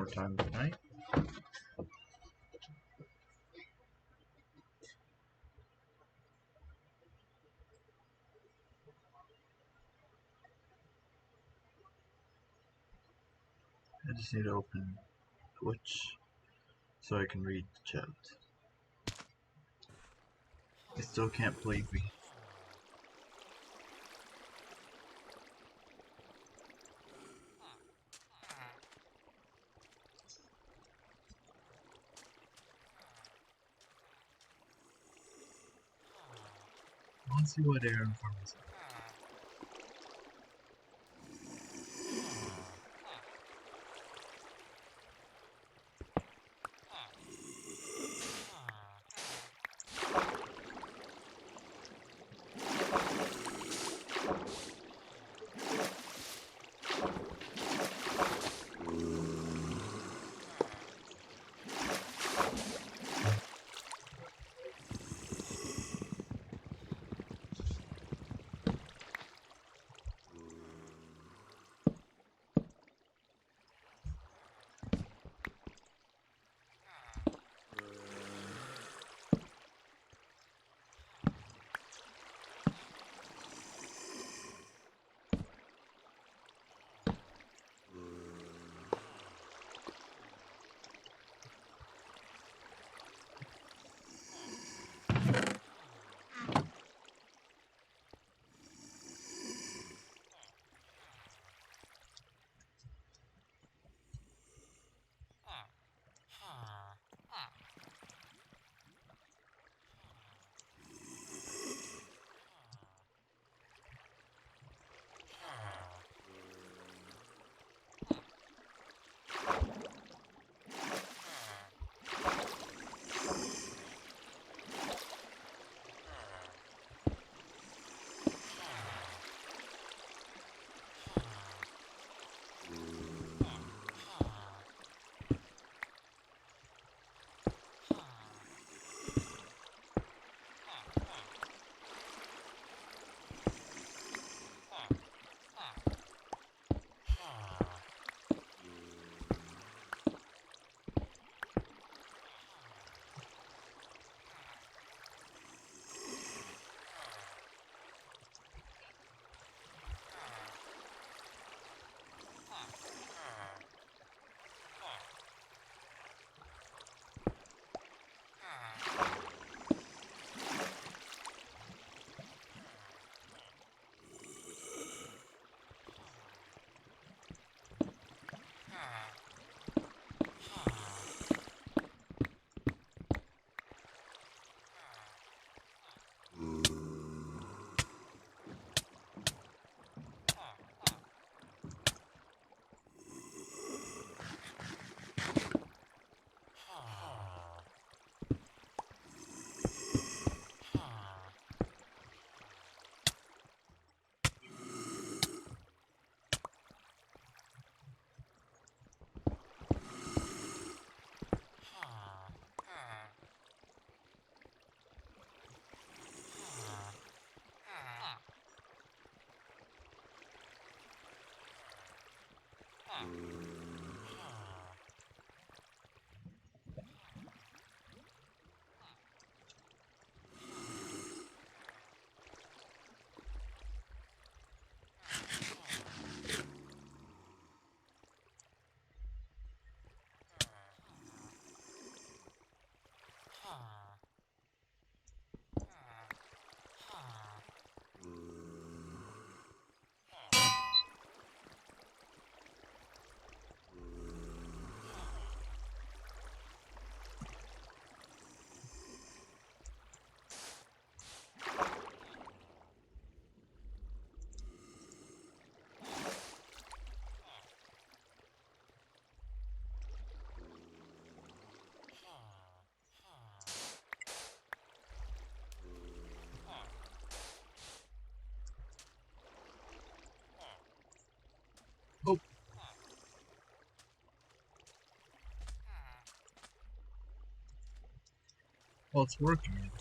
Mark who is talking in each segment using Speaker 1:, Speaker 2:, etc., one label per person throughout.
Speaker 1: more time tonight. I just need to open Twitch so I can read the chat. I still can't play V. Let's see what Aaron finds. Oh. Well, it's working.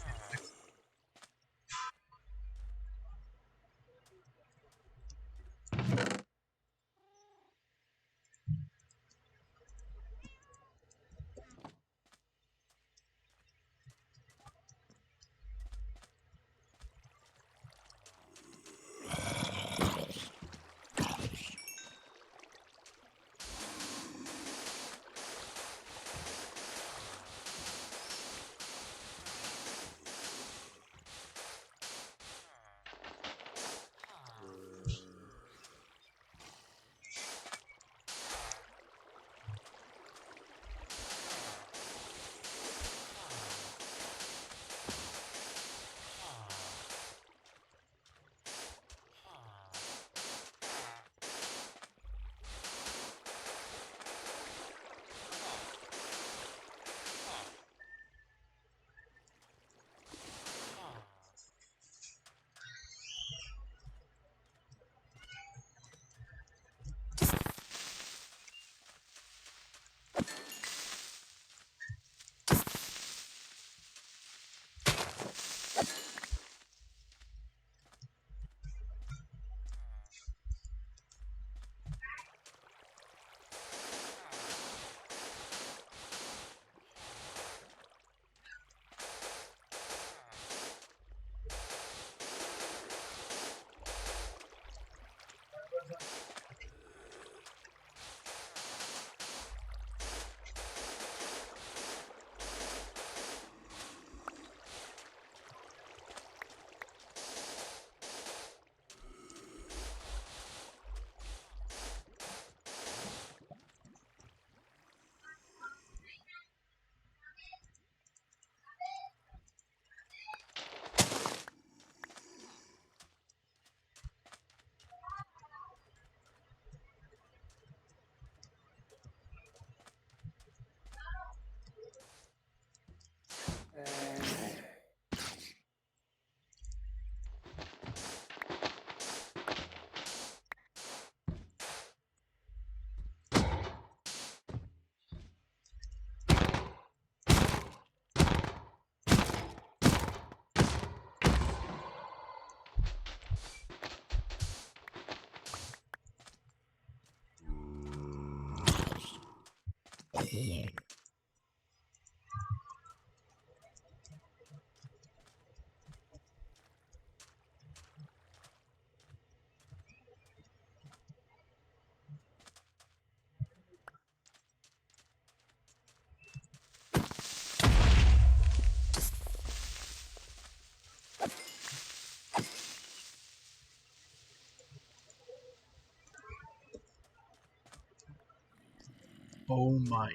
Speaker 1: Oh my.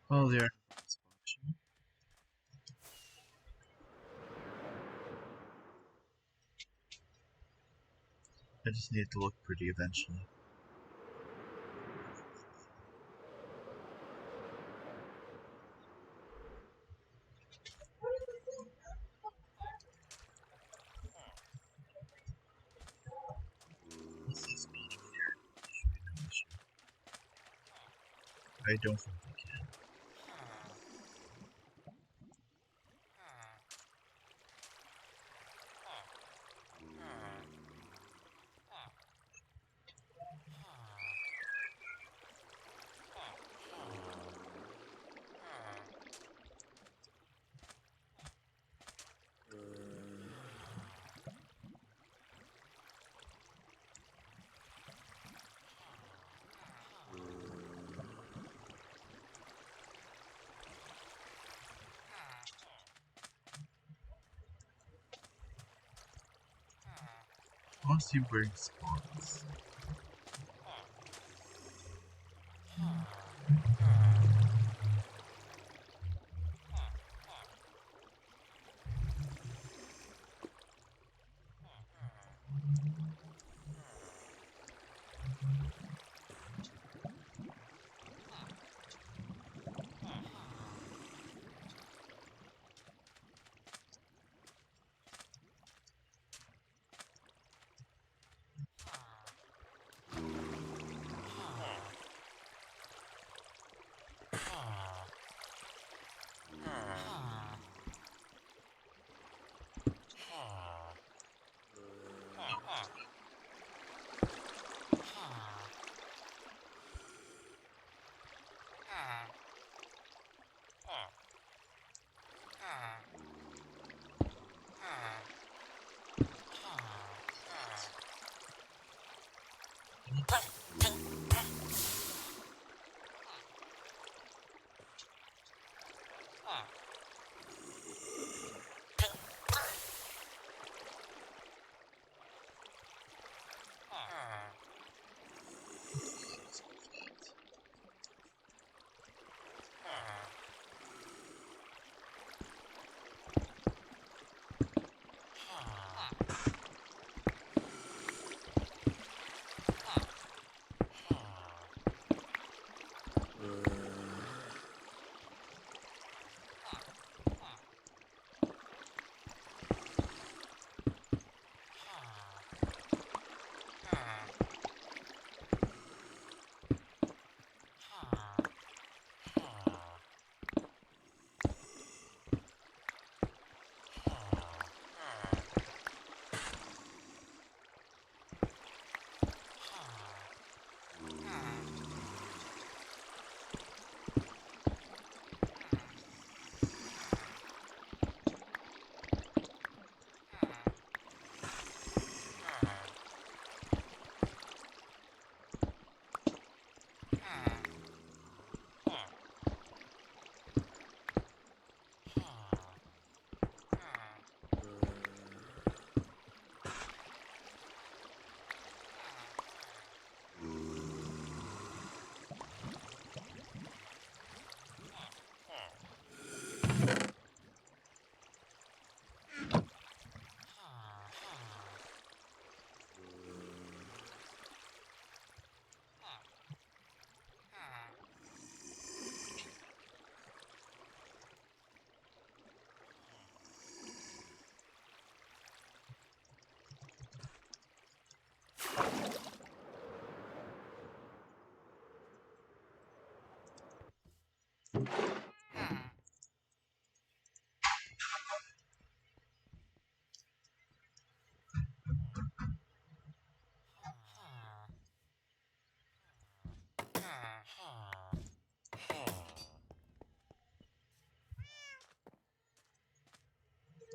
Speaker 1: Oh, there. I just need to look pretty eventually. I don't think I can. I want to see where he spawns.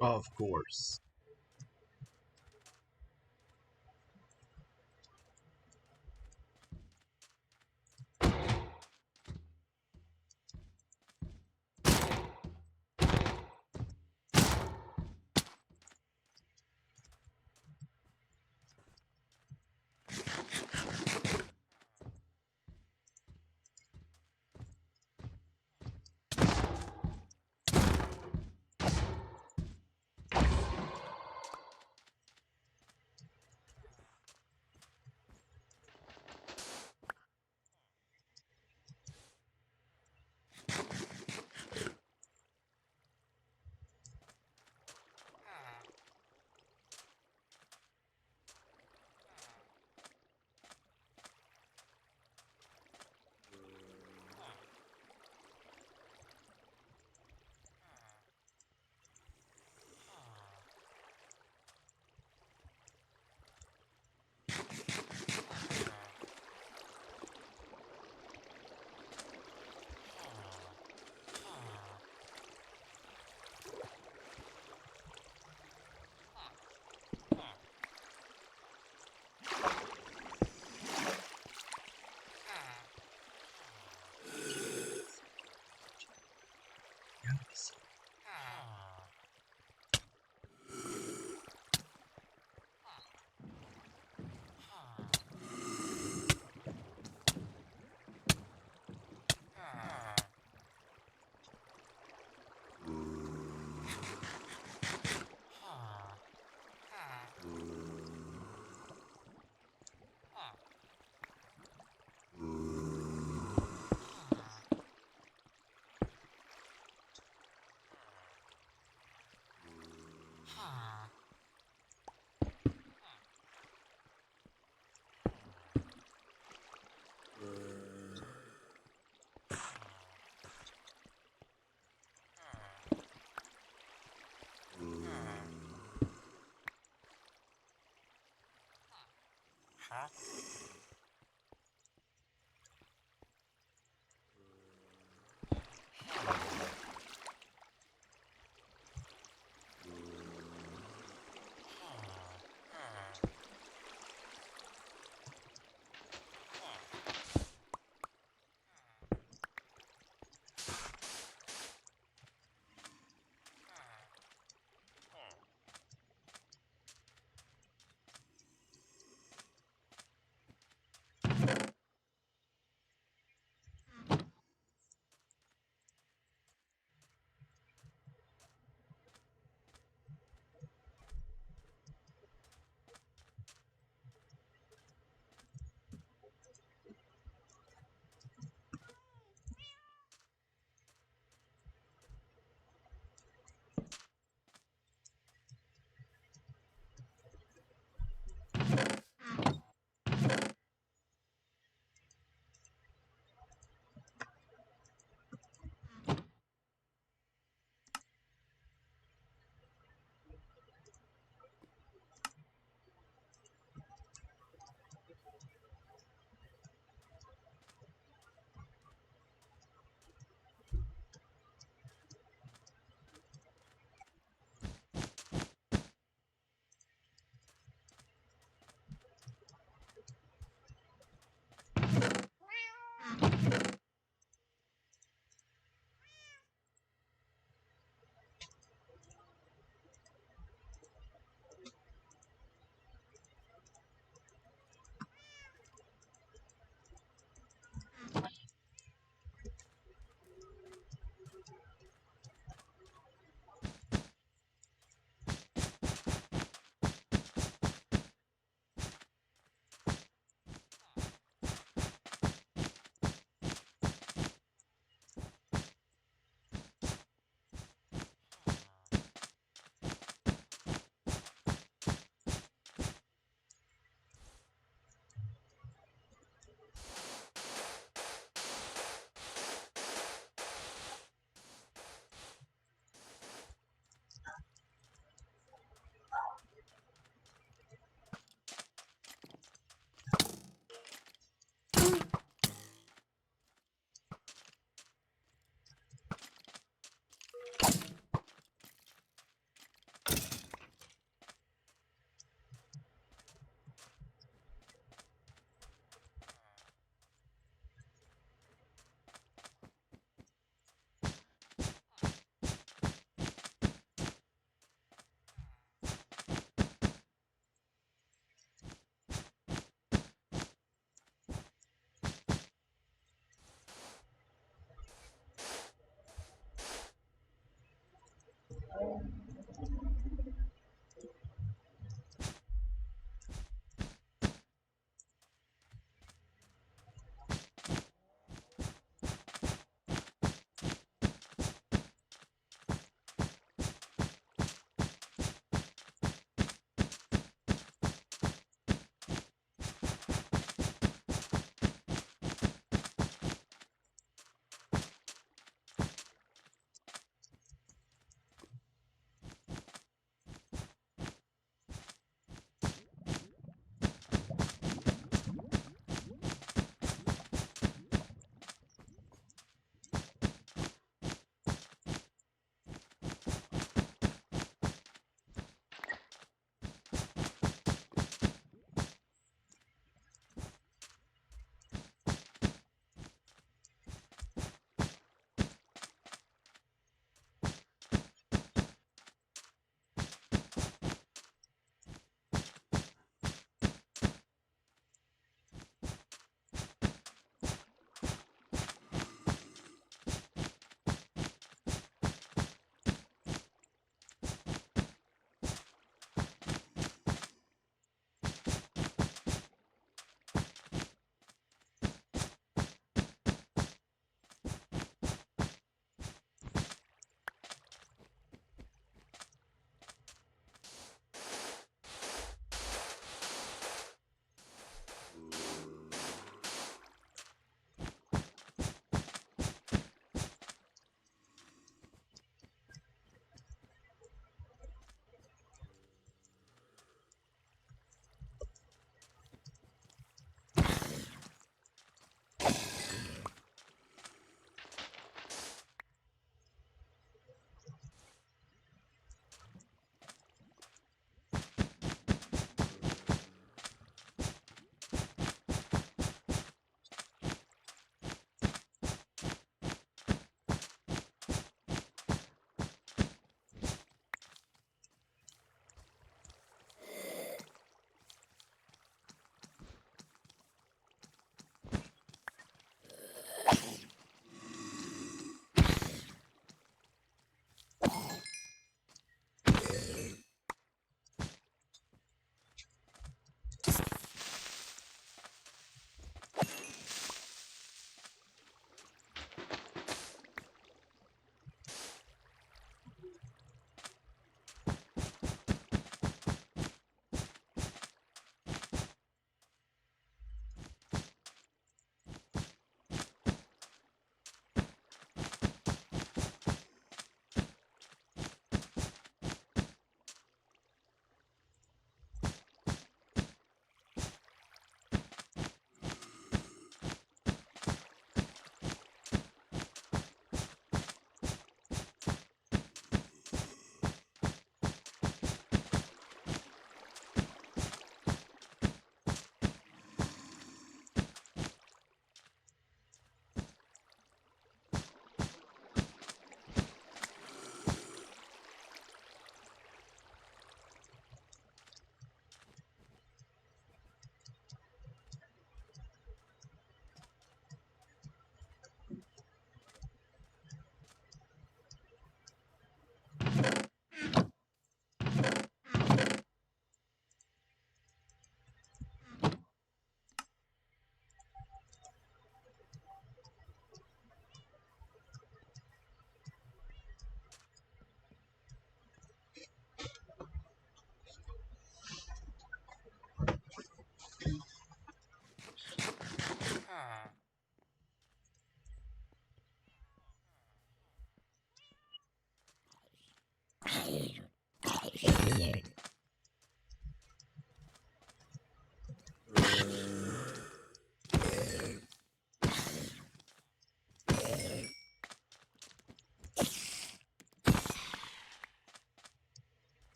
Speaker 1: Of course.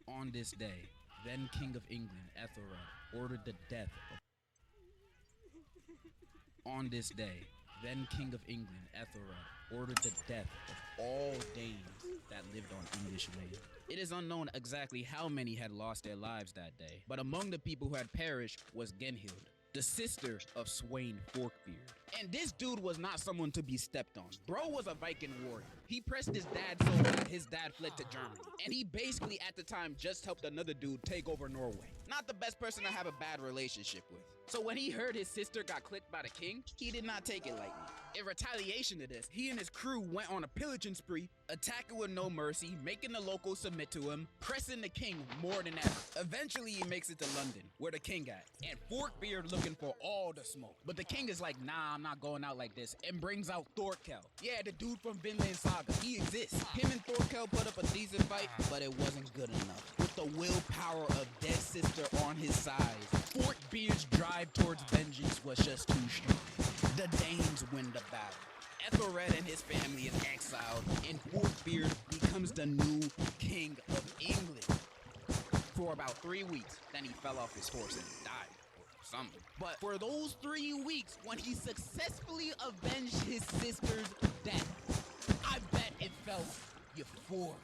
Speaker 2: On this day, then King of England, Ethelred, ordered the death of... On this day, then King of England, Ethelred, ordered the death of all Danes that lived on English land. It is unknown exactly how many had lost their lives that day, but among the people who had perished was Genhild, the sister of Sweyn Forkbeard. And this dude was not someone to be stepped on. Bro was a Viking warrior. He pressed his dad so bad his dad fled to Germany. And he basically at the time just helped another dude take over Norway. Not the best person to have a bad relationship with. So when he heard his sister got clipped by the king, he did not take it lightly. In retaliation to this, he and his crew went on a pillaging spree, attacking with no mercy, making the locals submit to him, pressing the king more than ever. Eventually he makes it to London, where the king at, and Forkbeard looking for all the smoke. But the king is like, nah, I'm not going out like this, and brings out Thorkel. Yeah, the dude from Vinland Saga, he exists. Him and Thorkel put up a decent fight, but it wasn't good enough. With the willpower of dead sister on his side, Forkbeard's drive towards vengeance was just too strong. The Danes win the battle. Ethelred and his family is exiled, and Forkbeard becomes the new king of England. For about 3 weeks, then he fell off his horse and died, or something. But for those 3 weeks, when he successfully avenged his sister's death, I bet it felt euphoric.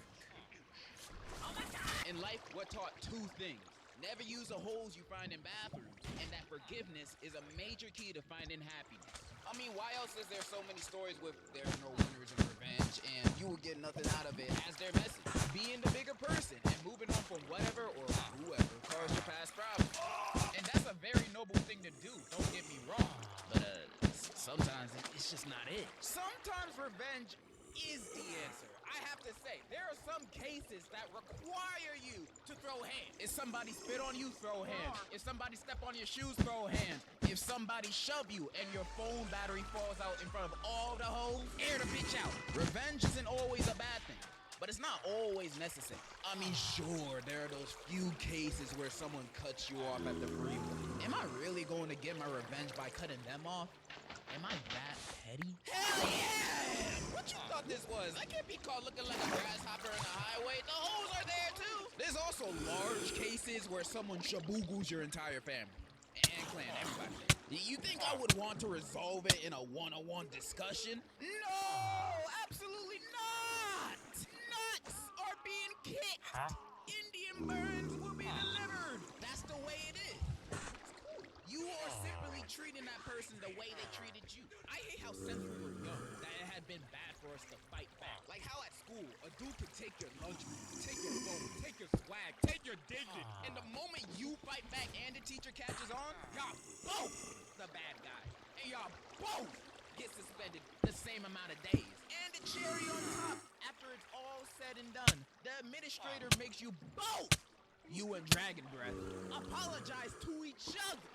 Speaker 2: In life, we're taught two things. Never use the holes you find in bathrooms, and that forgiveness is a major key to finding happiness. I mean, why else is there so many stories with there's no winners in revenge, and you will get nothing out of it as their message? Being the bigger person and moving on from whatever or whoever caused your past problems. And that's a very noble thing to do, don't get me wrong. But sometimes it's just not it. Sometimes revenge is the answer. I have to say, there are some cases that require you to throw hands. If somebody spit on you, throw hands. If somebody step on your shoes, throw hands. If somebody shove you and your phone battery falls out in front of all the hoes, air the bitch out. Revenge isn't always a bad thing, but it's not always necessary. I mean, sure, there are those few cases where someone cuts you off at the freeway. Am I really going to get my revenge by cutting them off? Am I that petty? Hell yeah! What you thought this was? I can't be caught looking like a grasshopper in the highway. The hoes are there too. There's also large cases where someone shaboogles your entire family. And clan, everybody. You think I would want to resolve it in a one-on-one discussion? No! Absolutely not! Nuts are being kicked! Indian burns will be delivered! That's the way it is. You are simply treating that person the way they treated you. I hate how since we were young that it had been bad for us to fight back. Like how at school, a dude could take your lunch, take your phone, take your swag, take your digit. And the moment you fight back and the teacher catches on, y'all both the bad guy. And y'all both get suspended the same amount of days. And the cherry on top, after it's all said and done, the administrator makes you both, you and Dragon Breath, apologize to each other.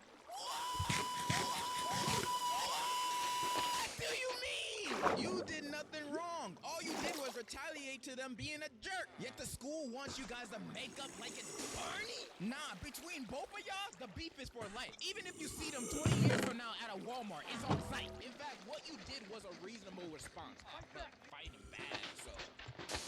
Speaker 2: What do you mean? You did nothing wrong. All you did was retaliate to them being a jerk. Yet the school wants you guys to make up like it's Barney? Nah, between both of y'all, the beef is for life. Even if you see them 20 years from now at a Walmart, it's on site. In fact, what you did was a reasonable response. But fighting bad, so.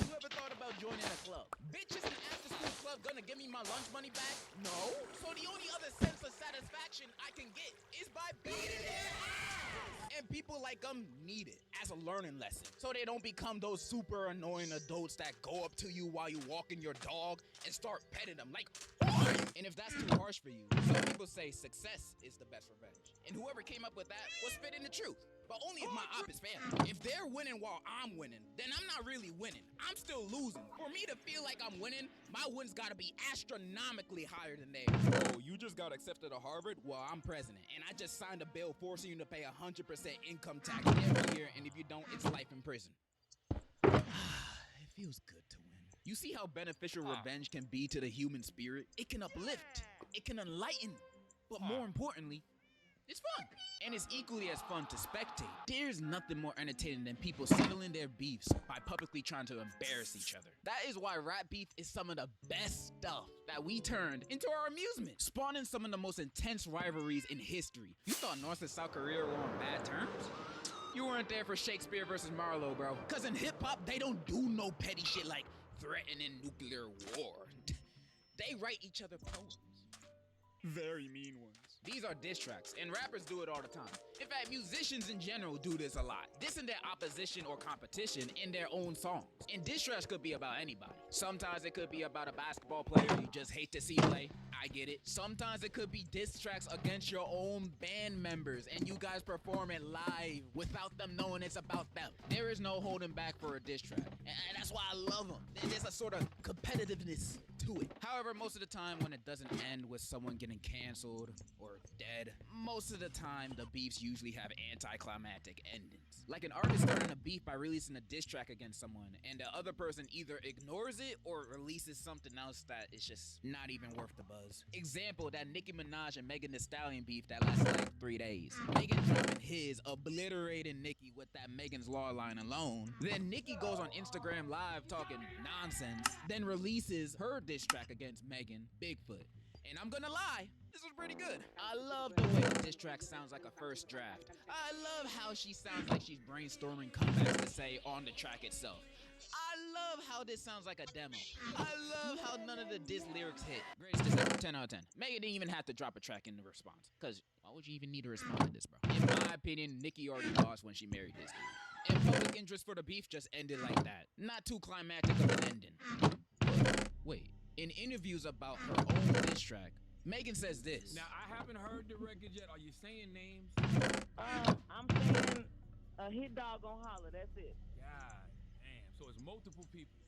Speaker 2: You ever thought about joining a club? Bitch, is an after-school club gonna give me my lunch money back? No. So the only other sense of satisfaction I can get is by beating their ass. And people like them need it as a learning lesson, so they don't become those super annoying adults that go up to you while you walking your dog and start petting them like, and if that's too harsh for you, some people say success is the best revenge. And whoever came up with that was spitting the truth. But only if my op is failing. If they're winning while I'm winning, then I'm not really winning. I'm still losing. For me to feel like I'm winning, my wins gotta be astronomically higher than theirs. Oh, you just got accepted to Harvard? Well, I'm president, and I just signed a bill forcing you to pay 100% income tax every year, and if you don't, it's life in prison. It feels good to win. You see how beneficial revenge can be to the human spirit? It can uplift, it can enlighten, but more importantly, it's fun. And it's equally as fun to spectate. There's nothing more entertaining than people settling their beefs by publicly trying to embarrass each other. That is why rap beef is some of the best stuff that we turned into our amusement, spawning some of the most intense rivalries in history. You thought North and South Korea were on bad terms? You weren't there for Shakespeare versus Marlowe, bro. Cause in hip hop, they don't do no petty shit like threatening nuclear war. They write each other poems. Very mean ones. These are diss tracks, and rappers do it all the time. In fact, musicians in general do this a lot, dissing their opposition or competition in their own songs. And diss tracks could be about anybody. Sometimes it could be about a basketball player you just hate to see play. I get it. Sometimes it could be diss tracks against your own band members, and you guys perform it live without them knowing it's about them. There is no holding back for a diss track, and that's why I love them. There's a sort of competitiveness to it. However, most of the time when it doesn't end with someone getting canceled or dead, most of the time the beefs usually have anticlimactic endings. Like an artist starting a beef by releasing a diss track against someone, and the other person either ignores it or releases something else that is just not even worth the buzz. Example, that Nicki Minaj and Megan Thee Stallion beef that lasted like 3 days. Megan dropping his, obliterating Nicki with that Megan's Law line alone. Then Nicki goes on Instagram Live talking nonsense, then releases her diss track against Megan, Bigfoot. And I'm gonna lie, this was pretty good. I love the way this track sounds like a first draft. I love how she sounds like she's brainstorming comebacks to say on the track itself. I love how this sounds like a demo. I love how none of the diss lyrics hit. Greatest diss ever, 10 out of 10. Megan didn't even have to drop a track in the response, because why would you even need to respond to this, bro? In my opinion, Nicki already lost when she married this dude. And public interest for the beef just ended like that. Not too climactic of an ending. But wait, in interviews about her own diss track, Megan says this.
Speaker 3: Now, I haven't heard the record yet. Are you saying names?
Speaker 4: I'm saying a hit dog gon' holler. That's it.
Speaker 3: God damn. So it's multiple people.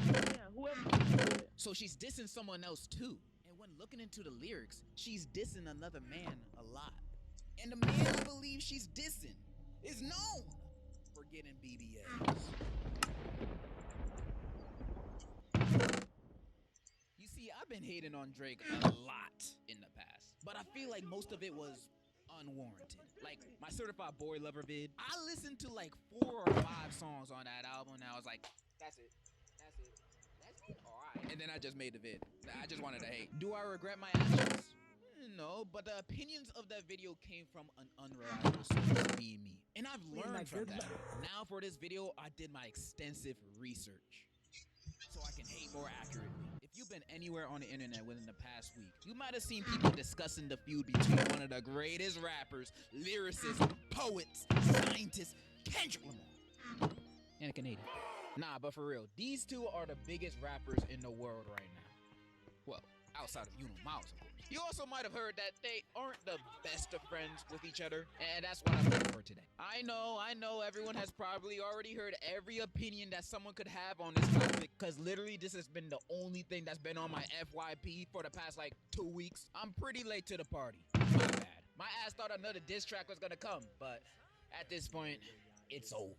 Speaker 4: Yeah, whoever.
Speaker 2: So she's dissing someone else too. And when looking into the lyrics, she's dissing another man a lot. And the man who believes she's dissing is known for getting BBLs. You see, I've been hating on Drake a lot in the past, but I feel like most of it was unwarranted. Like my Certified Boy Lover vid, I listened to like 4 or 5 songs on that album, and I was like, that's it. Alright. And then I just made the vid. I just wanted to hate. Do I regret my actions? No, but the opinions of that video came from an unreliable source, being me. And I've learned from that. Now for this video, I did my extensive research, so I can hate more accurately. If you've been anywhere on the internet within the past week, you might have seen people discussing the feud between one of the greatest rappers, lyricists, poets, scientists, Kendrick Lamar, and a Canadian. Nah, but for real, these two are the biggest rappers in the world right now. Well, outside of Miles, of course. You also might have heard that they aren't the best of friends with each other, and that's what I'm here for today. I know, everyone has probably already heard every opinion that someone could have on this topic, because literally this has been the only thing that's been on my FYP for the past like 2 weeks. I'm pretty late to the party. My bad. My ass thought another diss track was gonna come, but at this point, it's over.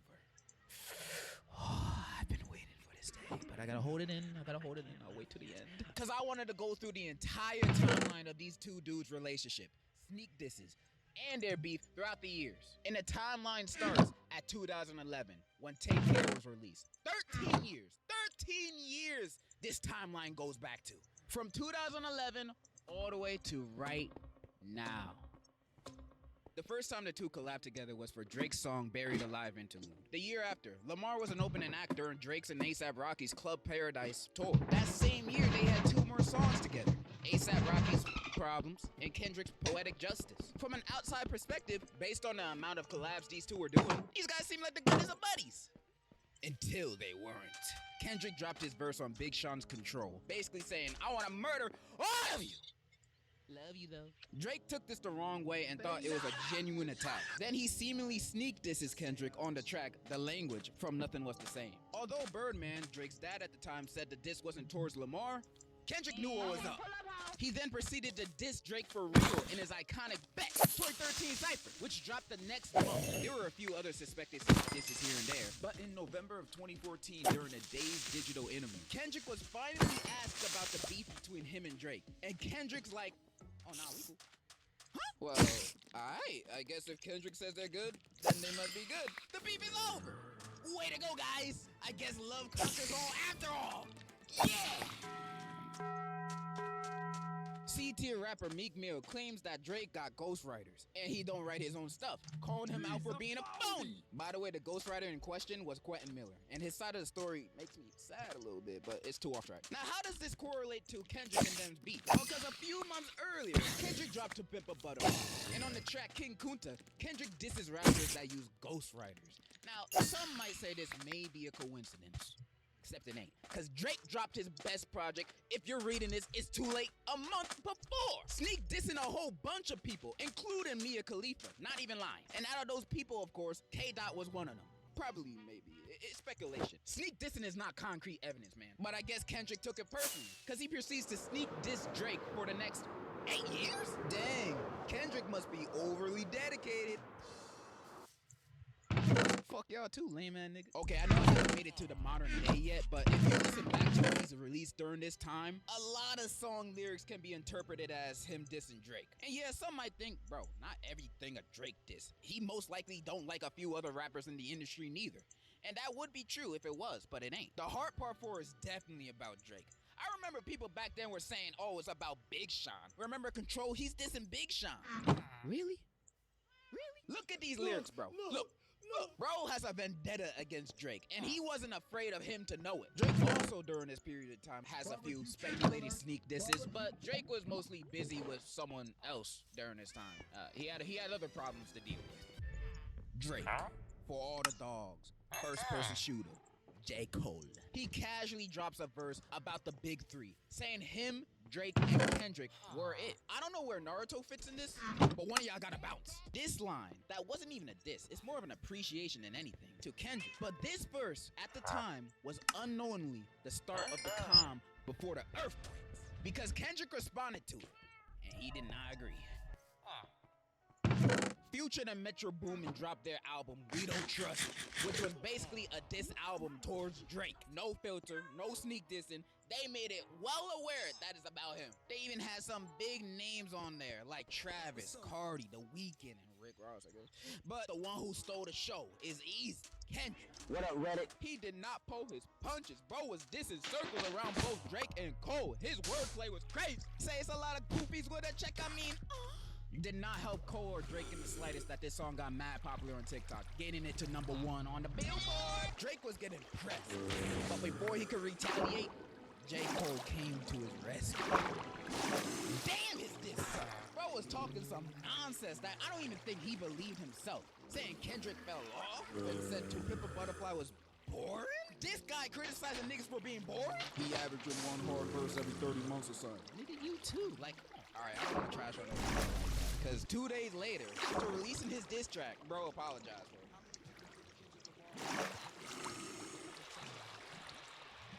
Speaker 2: I've been waiting for this day, but I gotta hold it in. I'll wait till the end. Because I wanted to go through the entire timeline of these two dudes' relationship, sneak disses, and their beef throughout the years. And the timeline starts at 2011, when Take Care was released. 13 years this timeline goes back to. From 2011 all the way to right now. The first time the two collabed together was for Drake's song Buried Alive interlude. The year after, Lamar was an opening act during Drake's and A$AP Rocky's Club Paradise tour. That same year, they had 2 more songs together. A$AP Rocky's Problems and Kendrick's Poetic Justice. From an outside perspective, based on the amount of collabs these two were doing, these guys seem like the goodest of buddies. Until they weren't. Kendrick dropped his verse on Big Sean's Control, basically saying, I want to murder all of you. Love you though. Drake took this the wrong way and thought it was a genuine attack. Then he seemingly sneak disses Kendrick on the track The Language from Nothing Was the Same. Although Birdman, Drake's dad at the time, said the diss wasn't towards Lamar, Kendrick knew what was up. He then proceeded to diss Drake for real in his iconic Bet 2013 Cypher, which dropped the next month. There were a few other suspected disses here and there, but in November of 2014, during a Days Digital interview, Kendrick was finally asked about the beef between him and Drake, and Kendrick's like, oh, nah, we cool. Huh? Well, alright. I guess if Kendrick says they're good, then they must be good. The beef is over. Way to go, guys. I guess love conquers all after all. Yeah! C-tier rapper Meek Mill claims that Drake got ghostwriters, and he don't write his own stuff, calling him out for being a phony. By the way, the ghostwriter in question was Quentin Miller, and his side of the story makes me sad a little bit, but it's too off track. Now, how does this correlate to Kendrick and them's beat? Well, because a few months earlier, Kendrick dropped To Pimp a Butterfly, and on the track King Kunta, Kendrick disses rappers that use ghostwriters. Now, some might say this may be a coincidence. Except it ain't. Because Drake dropped his best project. If you're reading this, it's too late a month before. Sneak dissing a whole bunch of people, including Mia Khalifa. Not even lying. And out of those people, of course, K-Dot was one of them. Probably, maybe. It's speculation. Sneak dissing is not concrete evidence, man. But I guess Kendrick took it personally, because he proceeds to sneak diss Drake for the next 8 years? Dang, Kendrick must be overly dedicated. Fuck y'all too, lame man nigga. Okay, I know I haven't made it to the modern day yet, but if you listen back to when he's released during this time, a lot of song lyrics can be interpreted as him dissing Drake. And yeah, some might think, bro, not everything a Drake diss. He most likely don't like a few other rappers in the industry neither. And that would be true if it was, but it ain't. The hard part 4 is definitely about Drake. I remember people back then were saying, oh, it's about Big Sean. Remember Control? He's dissing Big Sean. Really? Really? Look at these lyrics, bro. Look. Bro has a vendetta against Drake, and he wasn't afraid of him to know it. Drake also, during this period of time, has a few speculated sneak disses, but Drake was mostly busy with someone else during this time. He had other problems to deal with. Drake, for all the dogs, first-person shooter, J. Cole. He casually drops a verse about the big three, saying him, Drake, and Kendrick were it. I don't know where Naruto fits in this, but one of y'all gotta bounce. This line, that wasn't even a diss, it's more of an appreciation than anything to Kendrick. But this verse, at the time, was unknowingly the start of the calm before the earthquakes, because Kendrick responded to it, and he did not agree. Future and Metro Boomin dropped their album, We Don't Trust, which was basically a diss album towards Drake. No filter, no sneak dissing. They made it well aware that it's about him. They even had some big names on there, like Travis, Cardi, The Weeknd, and Rick Ross, I guess. But the one who stole the show is easy. Kendrick. What up, Reddit? He did not pull his punches. Bro was dissing circles around both Drake and Cole. His wordplay was crazy. Say it's a lot of goofies with a check, I mean... Did not help Cole or Drake in the slightest that this song got mad popular on TikTok, getting it to #1 on the Billboard. Drake was getting pressed, but before he could retaliate, J. Cole came to his rescue. Damn, is this son? Bro was talking some nonsense that I don't even think he believed himself, saying Kendrick fell off and said To Pimp a Butterfly was boring? This guy criticizing niggas for being boring? He averaging one hard verse every 30 months or something. Nigga, you too. Like, alright, I don't want to trash on no. Because 2 days later, after releasing his diss track, bro apologized for it.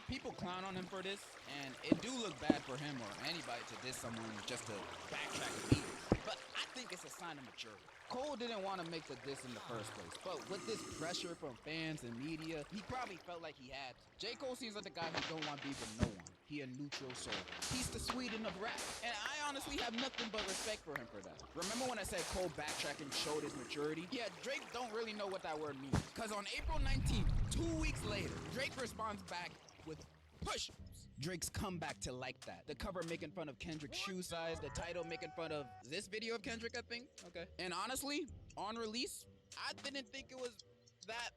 Speaker 2: People clown on him for this, and it do look bad for him or anybody to diss someone just to backtrack a beat. But I think it's a sign of maturity. Cole didn't want to make the diss in the first place, but with this pressure from fans and media, he probably felt like he had to. J. Cole seems like the guy who don't want beef with no one. He a neutral soul. He's the Sweden of rap, and I honestly have nothing but respect for him for that. Remember when I said Cole backtracking showed his maturity? Yeah, Drake don't really know what that word means. Cause on April 19th, 2 weeks later, Drake responds back with push-ups. Drake's comeback to like that. The cover making fun of Kendrick's shoe size, the title making fun of this video of Kendrick, I think. Okay. And honestly, on release, I didn't think it was that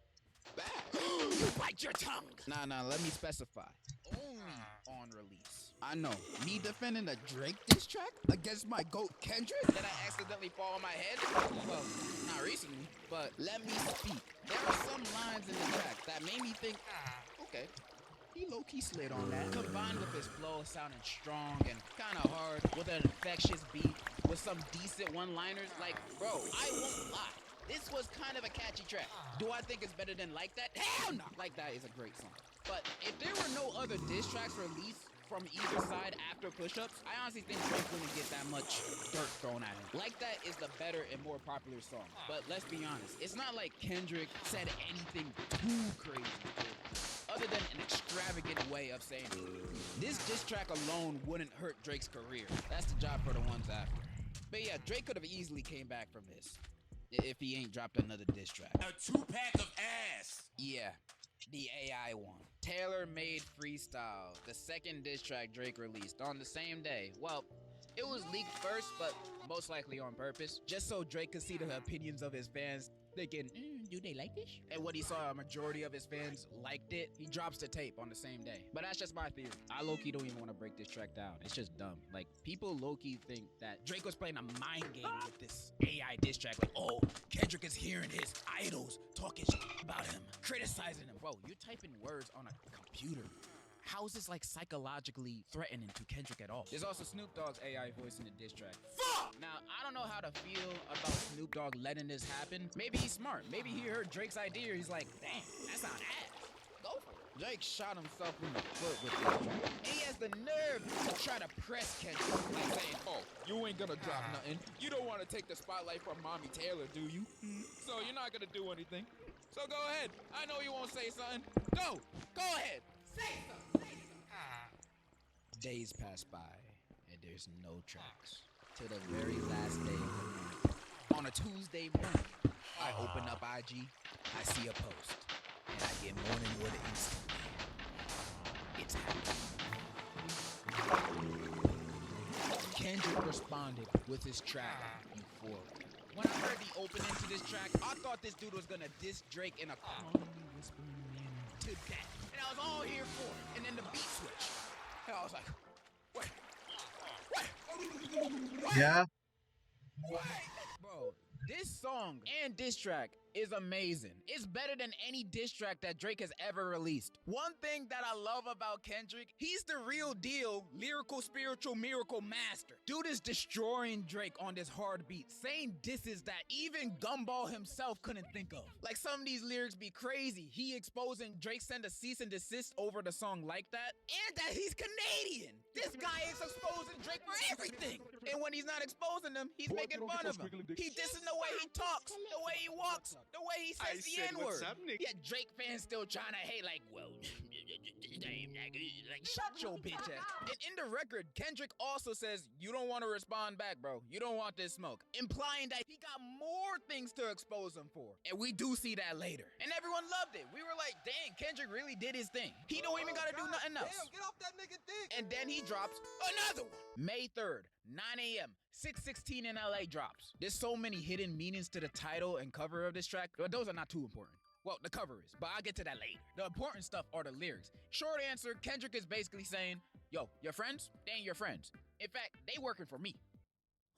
Speaker 2: bad. You bite your tongue. Nah, let me specify. Only on release. I know, me defending a Drake diss track against my GOAT Kendrick that I accidentally fall on my head? Well, not recently, but let me speak. There are some lines in the track that made me think, okay, he low-key slid on that. Combined with his flow sounding strong and kinda hard, with an infectious beat, with some decent one-liners, like, bro, I won't lie. This was kind of a catchy track. Do I think it's better than Like That? Hell no! Like That is a great song. But if there were no other diss tracks released from either side after Push-Ups, I honestly think Drake wouldn't get that much dirt thrown at him. Like That is the better and more popular song. But let's be honest, it's not like Kendrick said anything too crazy, other than an extravagant way of saying it. This diss track alone wouldn't hurt Drake's career. That's the job for the ones after. But yeah, Drake could have easily came back from this if he ain't dropped another diss track.
Speaker 5: A 2-pack of ass.
Speaker 2: Yeah, the AI one. Tailor-made freestyle, the second diss track Drake released on the same day. Well, It was leaked first, but most likely on purpose, just so Drake could see the opinions of his fans, thinking, do they like this? And when he saw a majority of his fans liked it, he drops the tape on the same day. But that's just my theory. I low-key don't even want to break this track down. It's just dumb. Like, people low-key think that Drake was playing a mind game with this AI diss track. Like, oh, Kendrick is hearing his idols talking about him, criticizing him. Bro, you're typing words on a computer. How is this like psychologically threatening to Kendrick at all? There's also Snoop Dogg's AI voice in the diss track. Fuck! Now, I don't know how to feel about Snoop Dogg letting this happen. Maybe he's smart. Maybe he heard Drake's idea. He's like, damn, that sounds ass. Go for it. Drake shot himself in the foot with this track. And he has the nerve to try to press Kendrick. Like saying, oh, you ain't gonna drop nothing. You don't want to take the spotlight from Mommy Taylor, do you? So you're not gonna do anything. So go ahead. I know you won't say something. Go ahead. Say something. Days pass by, and there's no tracks. Till the very last day of the month. On a Tuesday morning, I open up IG, I see a post, and I get morning wood instantly. It's happening. Kendrick responded with his track, Euphoria. When I heard the opening to this track, I thought this dude was gonna diss Drake in a calmly whispering manner to death. And I was all here for it. And then the beat switch. And I was like, what?
Speaker 1: Yeah.
Speaker 2: Bro, this song and diss track is amazing. It's better than any diss track that Drake has ever released. One thing that I love about Kendrick, he's the real deal lyrical spiritual miracle master. Dude is destroying Drake on this hard beat, saying disses that even Gumball himself couldn't think of. Like, some of these lyrics be crazy. He exposing Drake send a cease and desist over the song like that, and that he's Canadian. This guy is exposing Drake for everything. And when he's not exposing him, he's making fun of him. He dissing the way he talks, the way he walks, the way he says the N-word. Yeah, Drake fans still trying to hate like, well, like, shut your bitch ass. And in the record, Kendrick also says, you don't want to respond back, bro. You don't want this smoke. Implying that he got more things to expose him for. And we do see that later. And everyone loved it. We were like, dang, Kendrick really did his thing. He don't even gotta do nothing else.
Speaker 6: Damn, get off that nigga dick.
Speaker 2: And then he drops another one. May 3rd, 9 a.m., 6:16 in LA drops. There's so many hidden meanings to the title and cover of this track, but those are not too important. Well, the cover is, but I'll get to that later. The important stuff are the lyrics. Short answer, Kendrick is basically saying, yo, your friends? They ain't your friends. In fact, they working for me.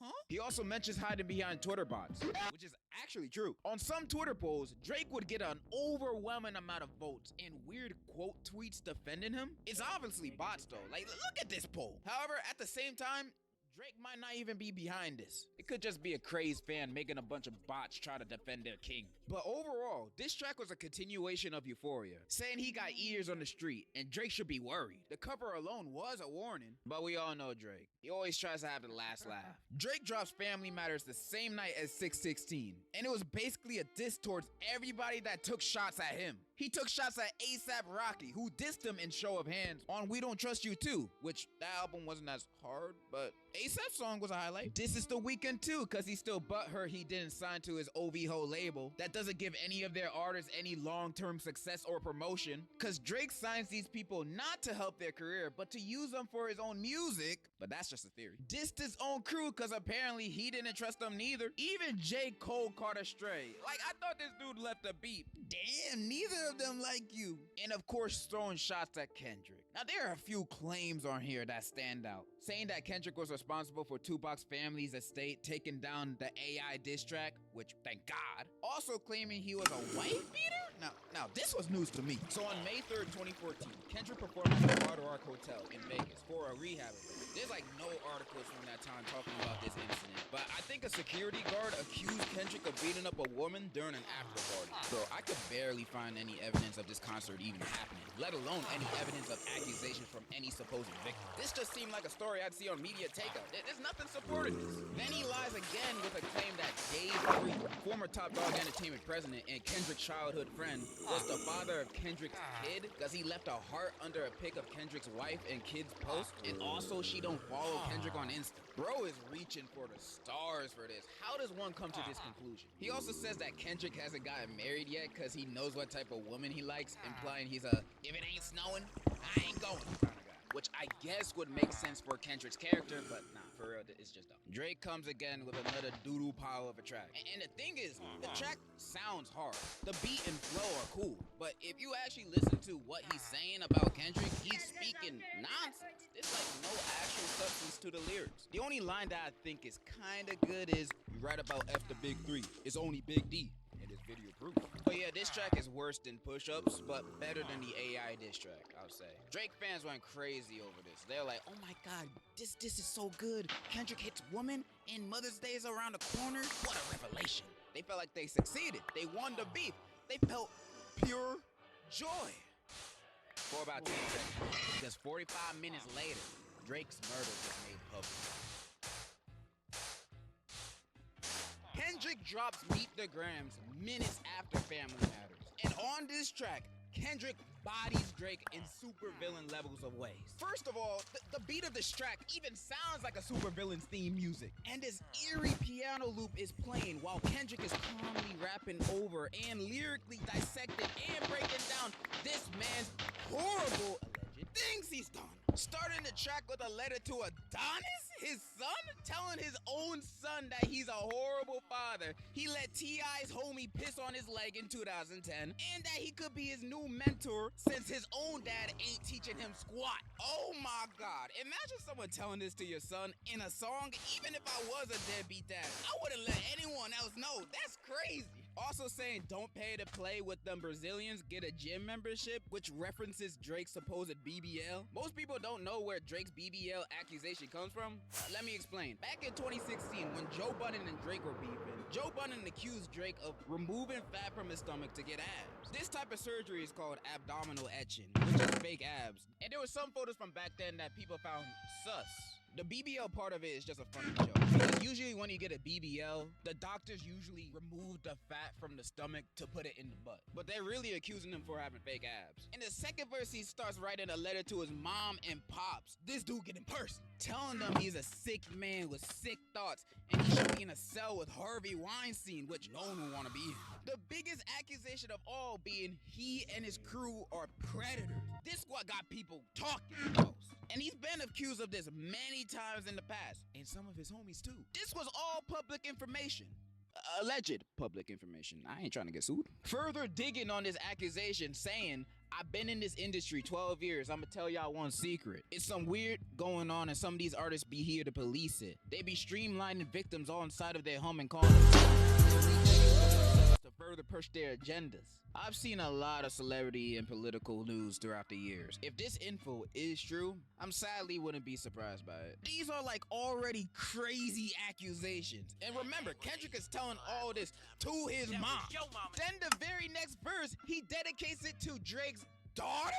Speaker 2: Huh? He also mentions hiding behind Twitter bots, which is actually true. On some Twitter polls, Drake would get an overwhelming amount of votes and weird quote tweets defending him. It's obviously bots though. Like, look at this poll. However, at the same time, Drake might not even be behind this. It could just be a crazed fan making a bunch of bots try to defend their king. But overall, this track was a continuation of Euphoria, saying he got ears on the street and Drake should be worried. The cover alone was a warning, but we all know Drake. He always tries to have the last laugh. Drake drops Family Matters the same night as 6:16, and it was basically a diss towards everybody that took shots at him. He took shots at A$AP Rocky, who dissed him in Show of Hands on We Don't Trust You Too, which that album wasn't as hard, but A$AP's song was a highlight. This is The Weeknd too, cause he's still butthurt he didn't sign to his OVO label. That doesn't give any of their artists any long-term success or promotion, cause Drake signs these people not to help their career, but to use them for his own music. But that's just a theory. Dissed his own crew, cause apparently he didn't trust them neither. Even J. Cole caught a stray. Like, I thought this dude left a beat. Damn, neither of them like you. And of course, throwing shots at Kendrick. Now, there are a few claims on here that stand out. Saying that Kendrick was responsible for Tupac's family's estate taking down the AI diss track, which, thank God. Also claiming he was a wife beater? Now, this was news to me. So on May 3rd, 2014, Kendrick performed at the Hard Rock Hotel in Vegas for a rehab event. There's like no articles from that time talking about this incident, but I think a security guard accused Kendrick of beating up a woman during an after party. Bro, I could barely find any evidence of this concert even happening, let alone any evidence of accusations from any supposed victim. This just seemed like a story I'd see on Media Takeout. There's nothing supporting this. Then he lies again with a claim that Dave Freak, former Top Dog Entertainment president and Kendrick's childhood friend, was the father of Kendrick's kid because he left a heart under a pic of Kendrick's wife and kid's post, and also she don't follow Kendrick on Insta. Bro is reaching for the stars for this. How does one come to this conclusion? He also says that Kendrick hasn't gotten married yet because he knows what type of woman he likes, implying he's a, if it ain't snowing, I ain't going kind of guy. Which I guess would make sense for Kendrick's character, but nah. for real, it's just dumb. Drake comes again with another doodle pile of a track. And the thing is, the track sounds hard. The beat and flow are cool. But if you actually listen to what he's saying about Kendrick, he's speaking nonsense. There's like no actual substance to the lyrics. The only line that I think is kinda good is, "You write about F the big three, it's only Big D. And it's video proof." But yeah, this track is worse than Push-Ups, but better than the AI diss track, I would say. Drake fans went crazy over this. They're like, "Oh my god, this is so good. Kendrick hits woman and Mother's Day is around the corner. What a revelation." They felt like they succeeded. They won the beef. They felt pure joy. For about 10 seconds. Because 45 minutes later, Drake's murder was made public. Kendrick drops Meet the Grams minutes after Family Matters. And on this track, Kendrick bodies Drake in supervillain levels of ways. First of all, the beat of this track even sounds like a supervillain's theme music. And this eerie piano loop is playing while Kendrick is calmly rapping over and lyrically dissecting and breaking down this man's horrible alleged things he's done. Starting the track with a letter to Adonis, his son, telling his own son that he's a horrible father. He let T.I.'s homie piss on his leg in 2010, and that he could be his new mentor since his own dad ain't teaching him squat. Oh my god, imagine someone telling this to your son in a song. Even if I was a deadbeat dad, I wouldn't let anyone else know. That's crazy. Also saying don't pay to play with them Brazilians, get a gym membership, which references Drake's supposed BBL. Most people don't know where Drake's BBL accusation comes from. Let me explain. Back in 2016, when Joe Budden and Drake were beefing, Joe Budden accused Drake of removing fat from his stomach to get abs. This type of surgery is called abdominal etching, which is fake abs. And there were some photos from back then that people found sus. The BBL part of it is just a funny joke. Because usually when you get a BBL, the doctors usually remove the fat from the stomach to put it in the butt. But they're really accusing him for having fake abs. In the second verse, he starts writing a letter to his mom and pops. This dude getting personal, telling them he's a sick man with sick thoughts and he should be in a cell with Harvey Weinstein, which no one would want to be in. The biggest accusation of all being he and his crew are predators. This what got people talking. And he's been accused of this many times in the past, and some of his homies too. This was all public information. Alleged public information. I ain't trying to get sued. Further digging on this accusation, saying, "I've been in this industry 12 years. I'ma tell y'all one secret. It's some weird going on and some of these artists be here to police it. They be streamlining victims all inside of their home and calling to further push their agendas." I've seen a lot of celebrity and political news throughout the years. If this info is true, I'm sadly wouldn't be surprised by it. These are like already crazy accusations. And remember, Kendrick is telling all this to his mom. Then the very next verse, he dedicates it to Drake's daughter?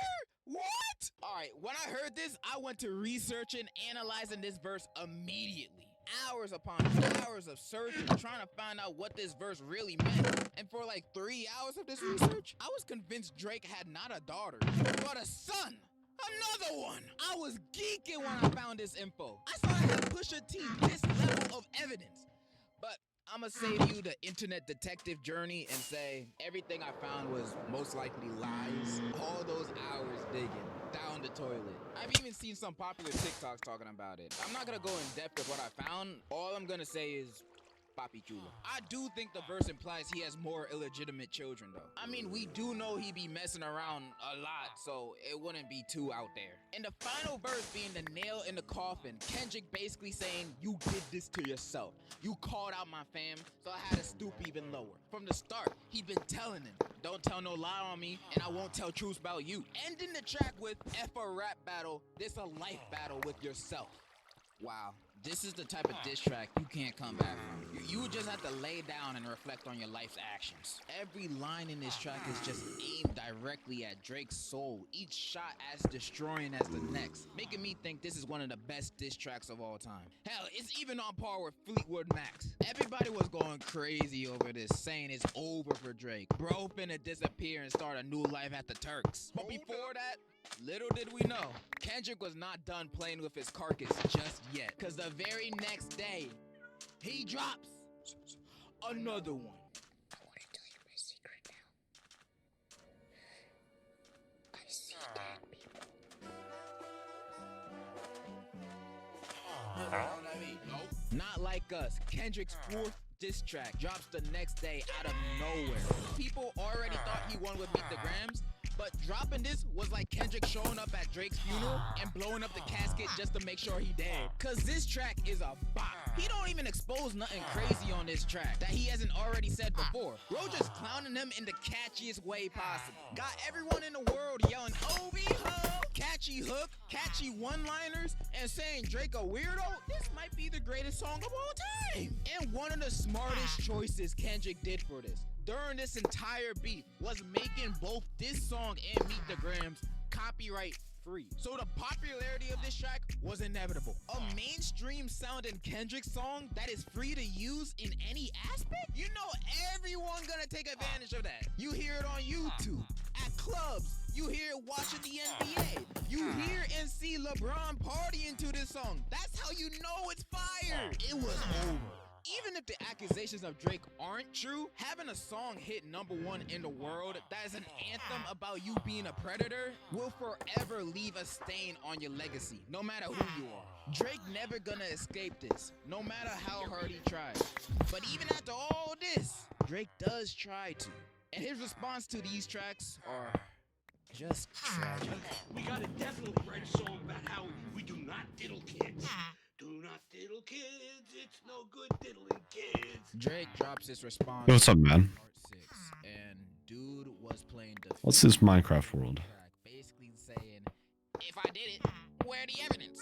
Speaker 2: What? Alright, when I heard this, I went to researching, analyzing this verse immediately. Hours upon hours of searching, trying to find out what this verse really meant. And for like 3 hours of this research, I was convinced Drake had not a daughter, but a son. Another one. I was geeking when I found this info. I saw I had Pusha T this level of evidence. But I'ma save you the internet detective journey and say everything I found was most likely lies. All those hours digging down the toilet. I've even seen some popular TikToks talking about it. I'm not gonna go in depth with what I found. All I'm gonna say is Papi Chulo. I do think the verse implies he has more illegitimate children though. I mean, we do know he be messing around a lot, so it wouldn't be too out there. And the final verse being the nail in the coffin, Kendrick basically saying, "You did this to yourself. You called out my fam, so I had to stoop even lower." From the start, he'd been telling him, "Don't tell no lie on me, and I won't tell truths about you." Ending the track with, "F a rap battle, this a life battle with yourself." Wow, this is the type of diss track you can't come back from. You would just have to lay down and reflect on your life's actions. Every line in this track is just aimed directly at Drake's soul, each shot as destroying as the next, making me think this is one of the best diss tracks of all time. Hell, it's even on par with Fleetwood Mac's. Everybody was going crazy over this, saying it's over for Drake. Bro finna disappear and start a new life at the Turks. But before that, little did we know, Kendrick was not done playing with his carcass just yet. Cause the very next day, he drops another one.
Speaker 6: I want to tell you my secret now. I see dead people.
Speaker 2: I mean, Not Like Us, Kendrick's fourth diss track, drops the next day out of nowhere. People already thought he won with Meet the Grams, but dropping this was like Kendrick showing up at Drake's funeral and blowing up the casket just to make sure he dead. Cause this track is a bop. He don't even expose nothing crazy on this track that he hasn't already said before. Roger's clowning him in the catchiest way possible. Got everyone in the world yelling, "Obi-ho!" Catchy hook, catchy one-liners, and saying Drake a weirdo. This might be the greatest song of all time. And one of the smartest choices Kendrick did for this during this entire beat was making both this song and Meet the Grams copyright free. So the popularity of this track was inevitable. A mainstream sounding Kendrick song that is free to use in any aspect? You know everyone gonna take advantage of that. You hear it on YouTube, at clubs, you hear it watching the NBA, you hear and see LeBron partying to this song. That's how you know it's fire. It was over. Even if the accusations of Drake aren't true, having a song hit #1 in the world that is an anthem about you being a predator will forever leave a stain on your legacy, no matter who you are. Drake never gonna escape this, no matter how hard he tries. But even after all this, Drake does try to. And his response to these tracks are just tragic.
Speaker 5: We gotta definitely write a song about how we do not diddle kids. Do not diddle kids. It's no good diddling kids.
Speaker 2: Drake drops his response.
Speaker 7: Yo, what's up, man?
Speaker 2: Part 6, and dude was playing the
Speaker 7: What's this Minecraft world?
Speaker 2: track, basically saying, if I did it, where the evidence?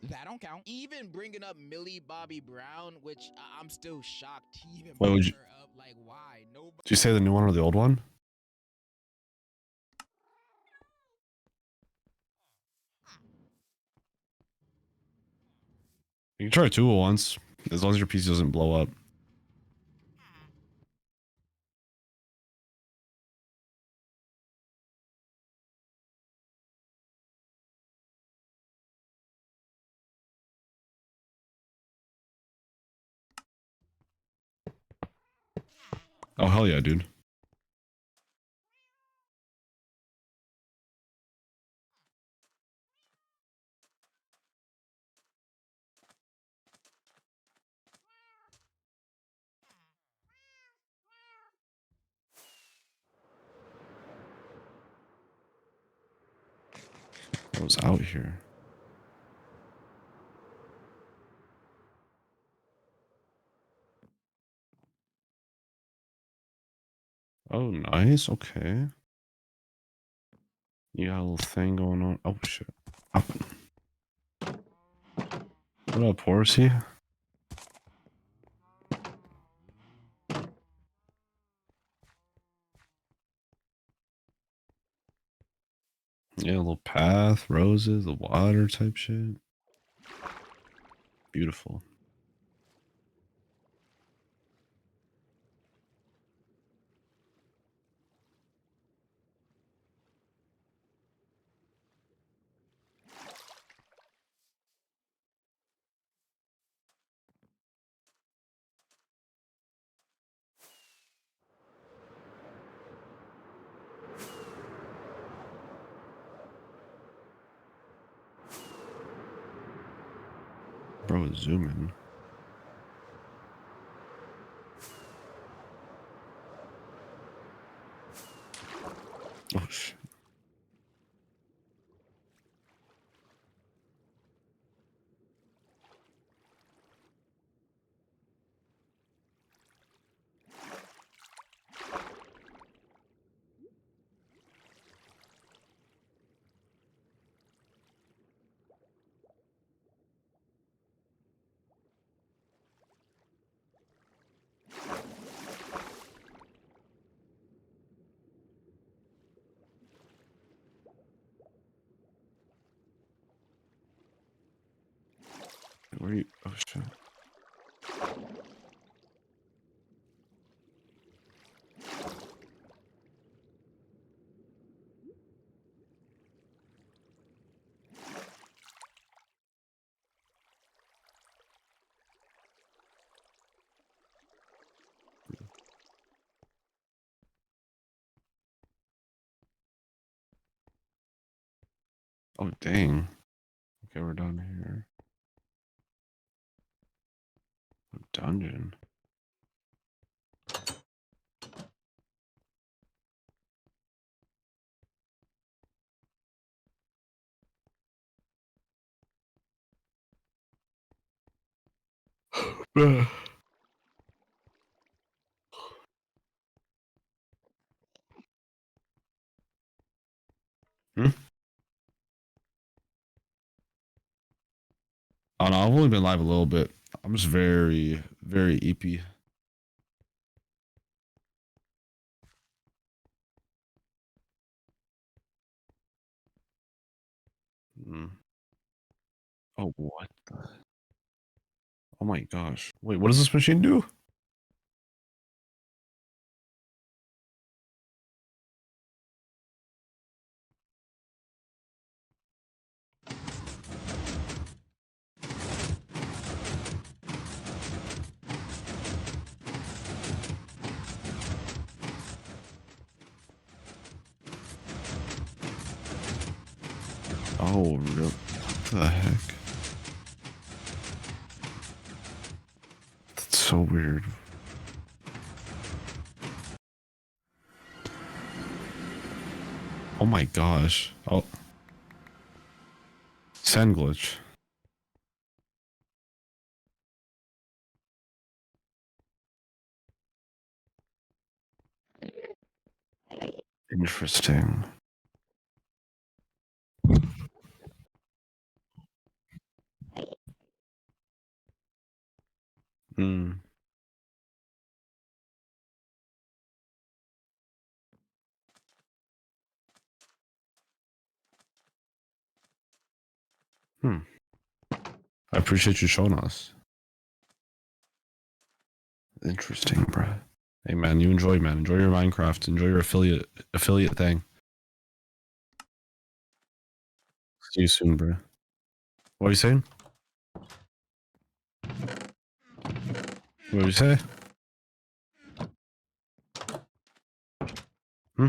Speaker 2: That don't count. Even bringing up Millie Bobby Brown, which I'm still shocked he even
Speaker 7: Wait,
Speaker 2: brought
Speaker 7: would you-
Speaker 2: her up. Like, why? Nobody.
Speaker 7: Did you say the new one or the old one? You can try two at once, as long as your PC doesn't blow up. Oh, hell yeah, dude. I was out here. Oh, nice. Okay. You got a little thing going on. Oh, shit. What up, horsey? Yeah, a little path, roses, the water type shit. Beautiful. Bro, zoom in. Oh, shit. Where are you? Oh, shit. Oh, dang. Okay, we're down here. dungeon. Hmm? Oh no, I've only been live a little bit. I'm just very, very EP. Mm. Oh, what the? Oh my gosh. Wait, what does this machine do? Oh, real? What the heck? That's so weird. Oh my gosh. Oh. Send glitch. Interesting. Hmm. Hmm. I appreciate you showing us. Interesting, bruh. Hey man, you enjoy, man. Enjoy your Minecraft. Enjoy your affiliate thing. See you soon, bruh. What are you saying? What did you say? Hmm?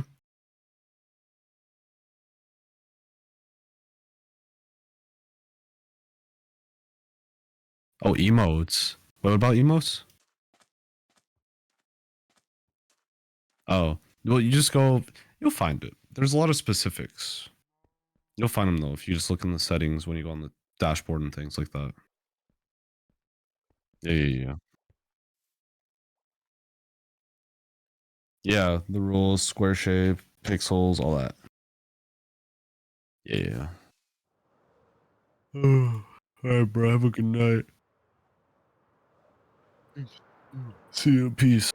Speaker 7: Oh, emotes. What about emotes? Oh, well, you just go. You'll find it. There's a lot of specifics. You'll find them though if you just look in the settings when you go on the dashboard and things like that. Yeah, yeah, yeah. Yeah, the rules, square shape, pixels, all that. Yeah. All right, bro. Have a good night. See you. Peace.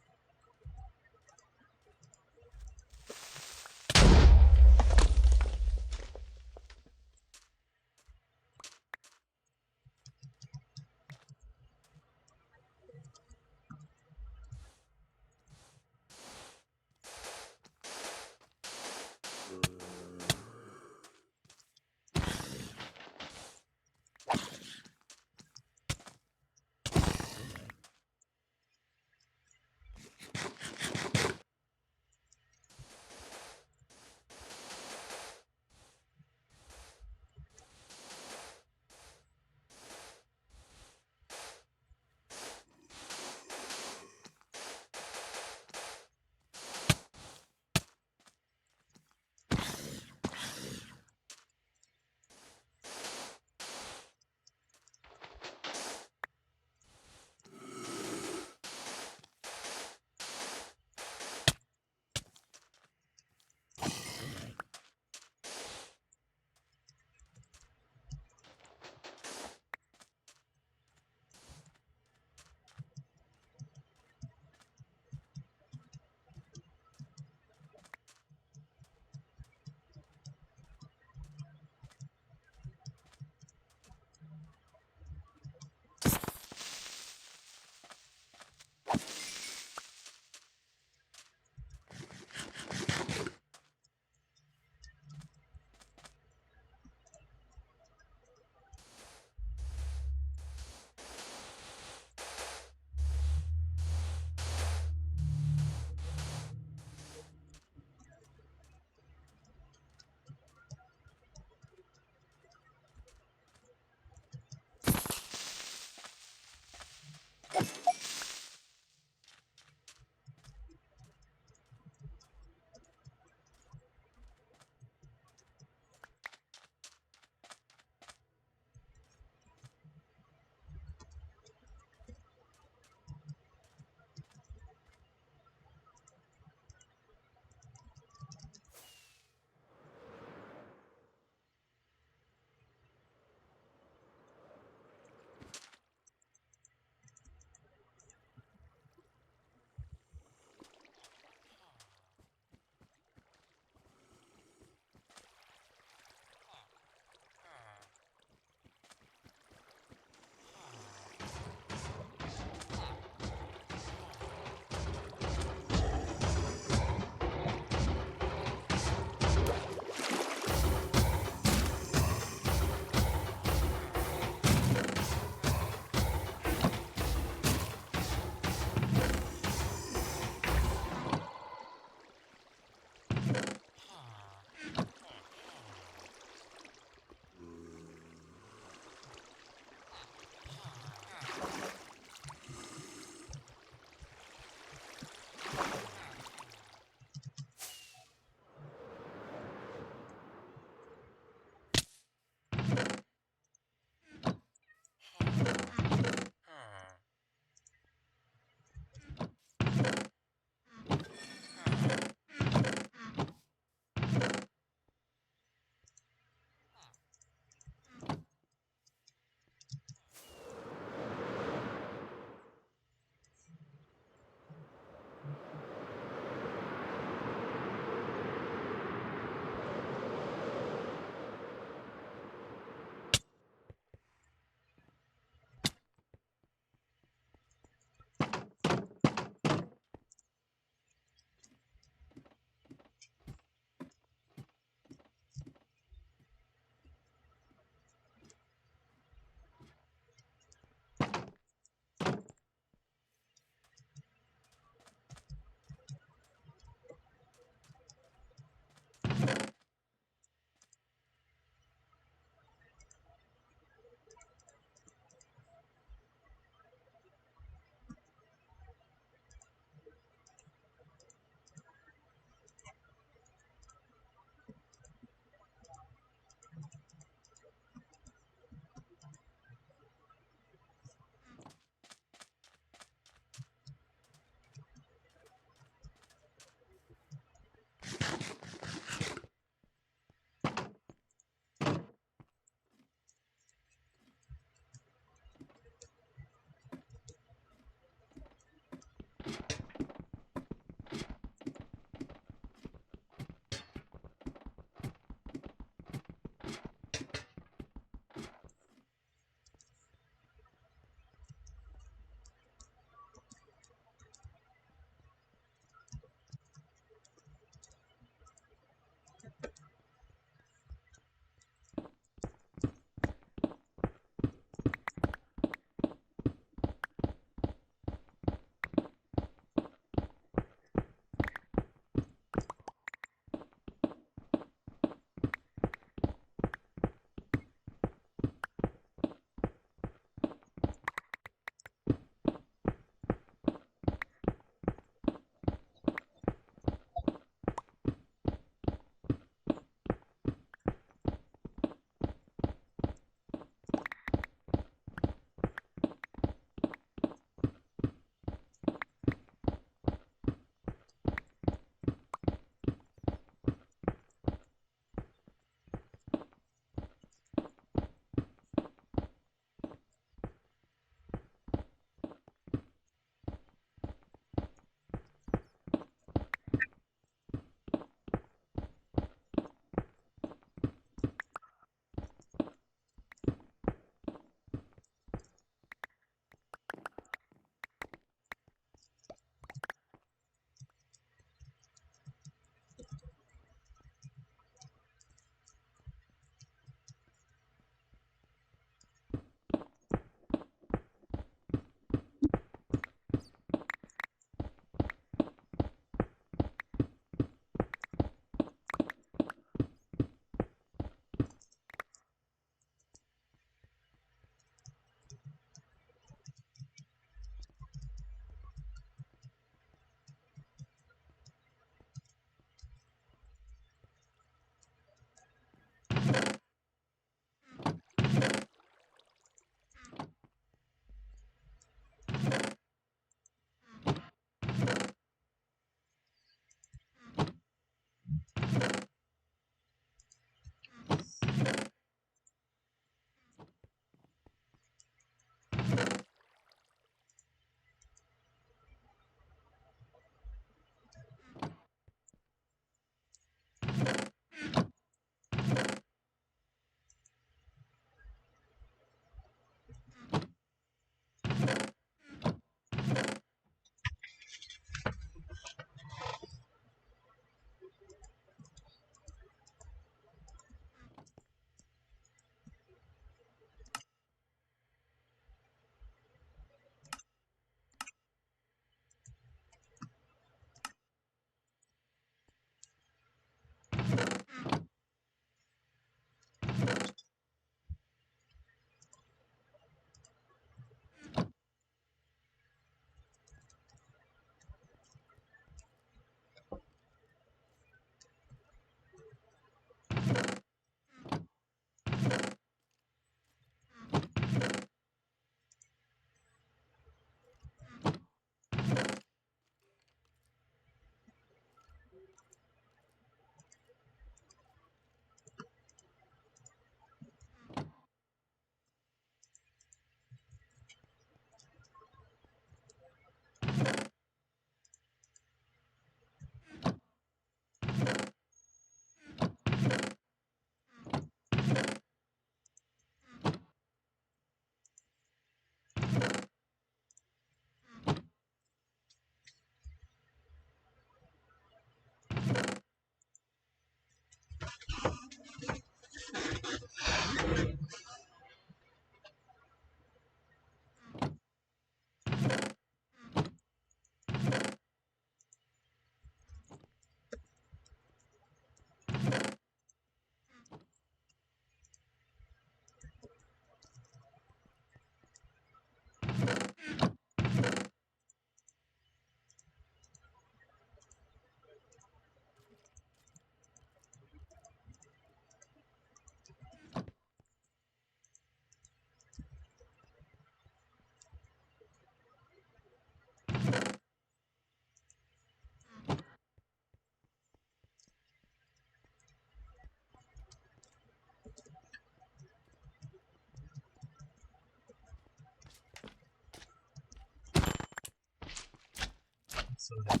Speaker 1: outside.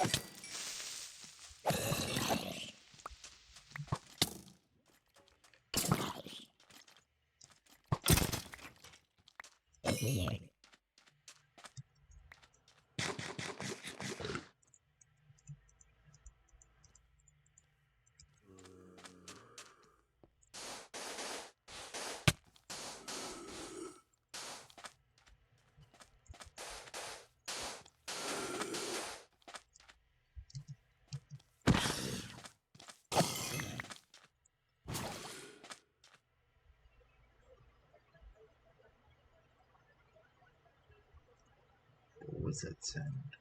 Speaker 1: What was that sound?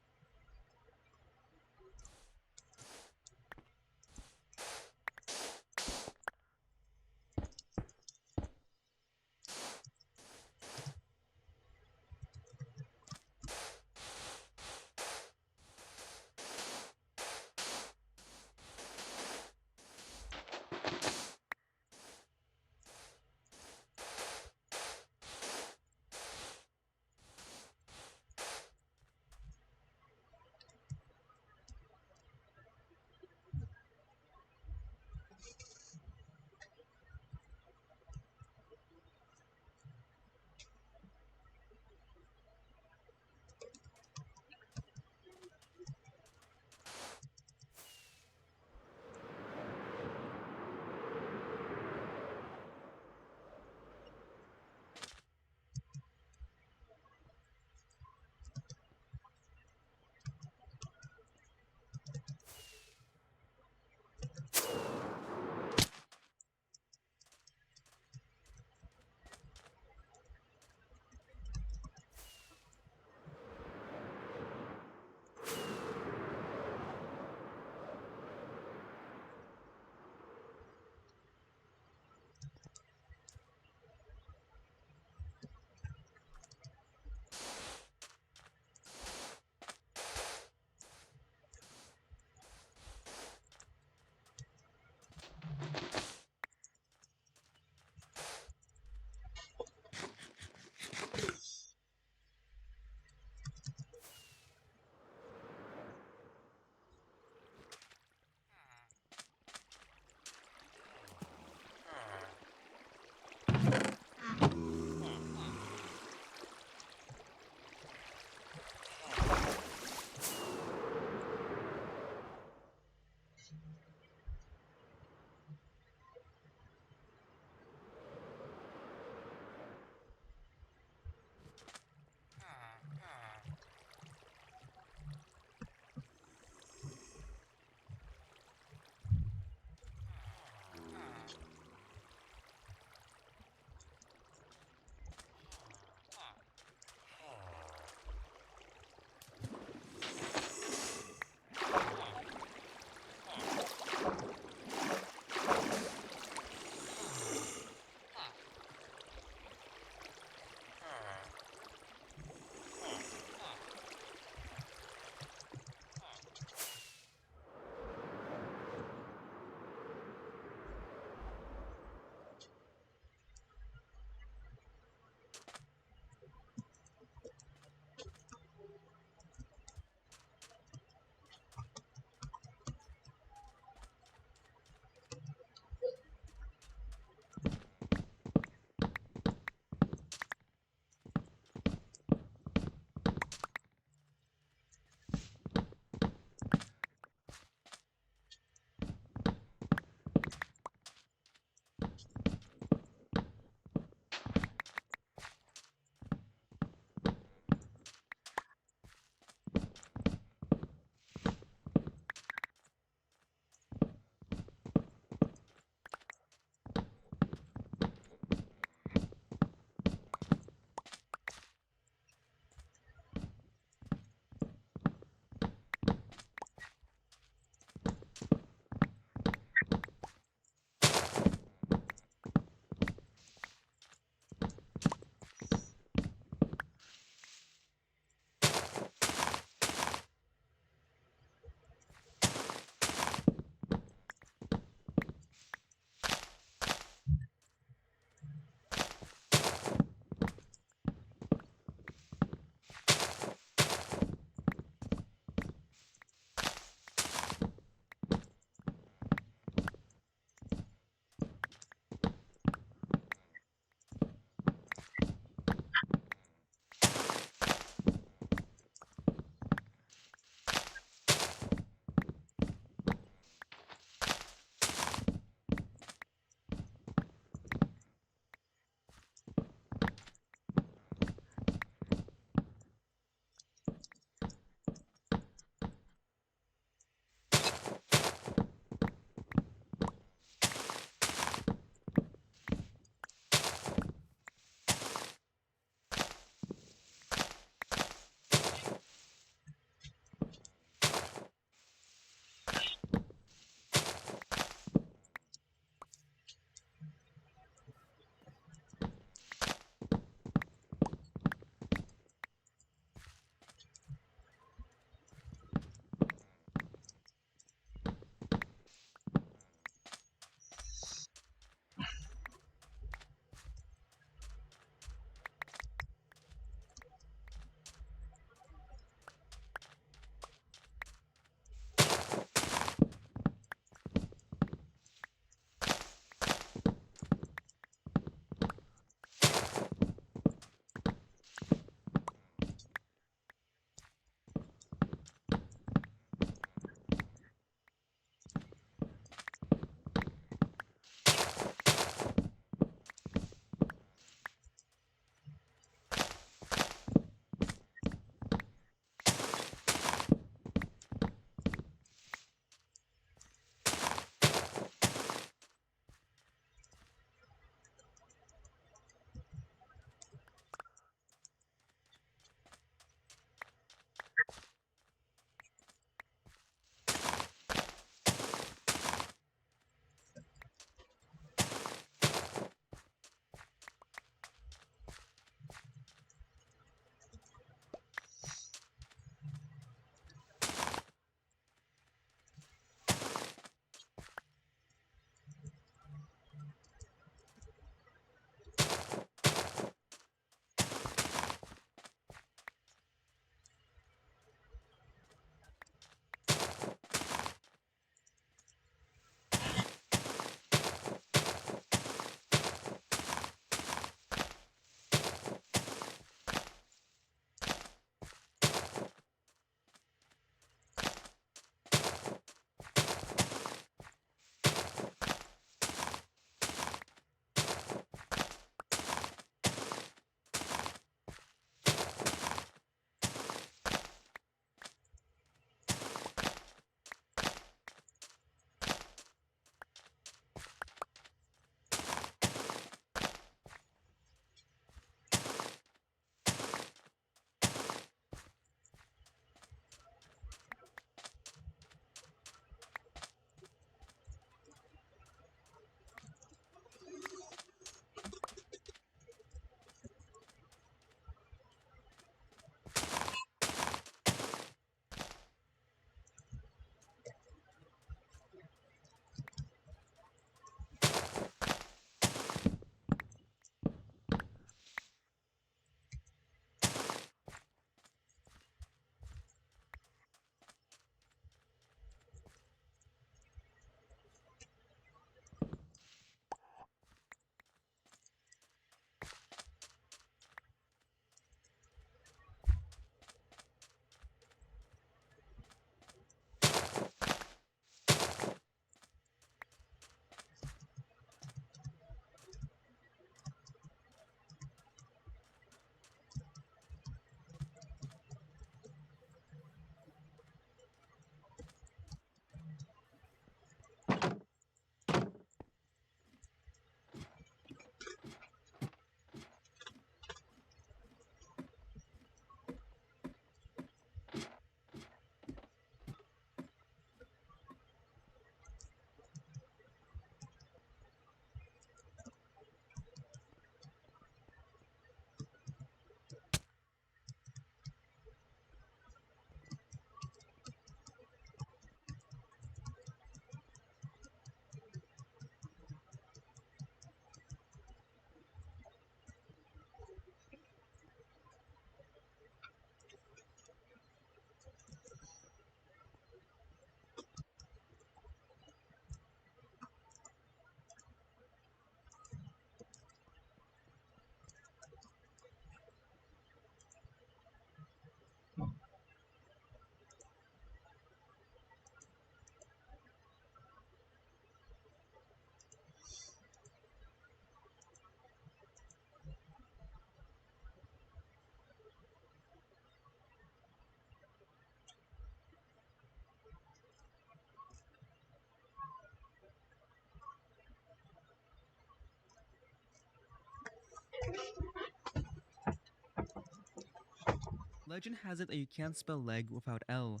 Speaker 8: Legend has it that you can't spell leg without L.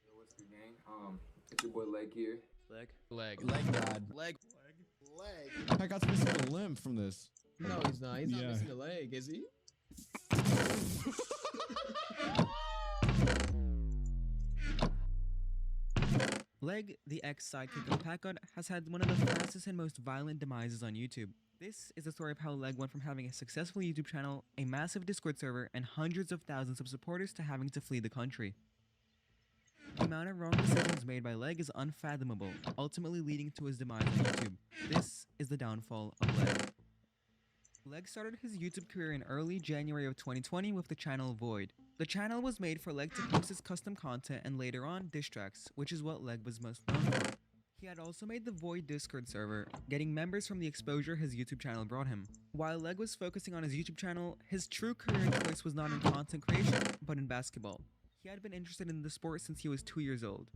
Speaker 9: Yo, what's good, gang? It's your boy Leg here.
Speaker 10: Leg god.
Speaker 2: Leg.
Speaker 10: I got missing a limb from this.
Speaker 11: No, he's not. He's not missing a leg, is he?
Speaker 8: Leg, the ex-sidekick of Packard, has had one of the fastest and most violent demises on YouTube. This is the story of how Leg went from having a successful YouTube channel, a massive Discord server, and hundreds of thousands of supporters to having to flee the country. The amount of wrong decisions made by Leg is unfathomable, ultimately leading to his demise on YouTube. This is the downfall of Leg. Leg started his YouTube career in early January of 2020 with the channel VOD. The channel was made for Leg to post his custom content and later on diss tracks, which is what Leg was most known for. He had also made the VOD Discord server, getting members from the exposure his YouTube channel brought him. While Leg was focusing on his YouTube channel, his true career choice was not in content creation, but in basketball. He had been interested in the sport since he was 2 years old.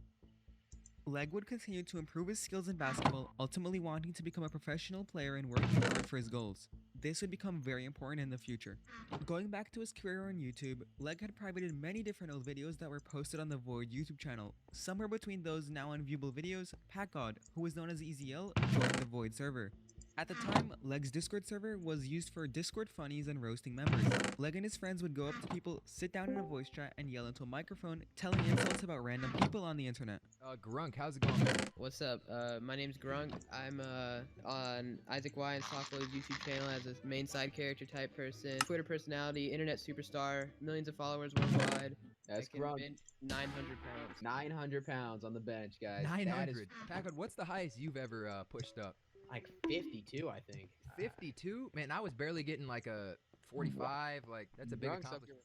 Speaker 8: Leg would continue to improve his skills in basketball, ultimately wanting to become a professional player and working hard for his goals. This would become very important in the future. Going back to his career on YouTube, Leg had privated many different old videos that were posted on the VOD YouTube channel. Somewhere between those now unviewable videos, Packard, who was known as EZL, joined the VOD server. At the time, Leg's Discord server was used for Discord funnies and roasting members. Leg and his friends would go up to people, sit down in a voice chat, and yell into a microphone, telling insults about random people on the internet.
Speaker 11: Grunk, how's it going, man? What's up? My name's Grunk. I'm on Isaac Y and Softlo's YouTube channel as a main side character type person, Twitter personality, internet superstar, millions of followers worldwide.
Speaker 12: That's Grunk.
Speaker 11: 900 pounds.
Speaker 12: 900 pounds on the bench, guys.
Speaker 11: 900.
Speaker 12: Packard, what's the highest you've ever pushed up?
Speaker 11: Like 52, I think.
Speaker 12: 52? Man, I was barely getting like a 45. Like, that's a big accomplishment.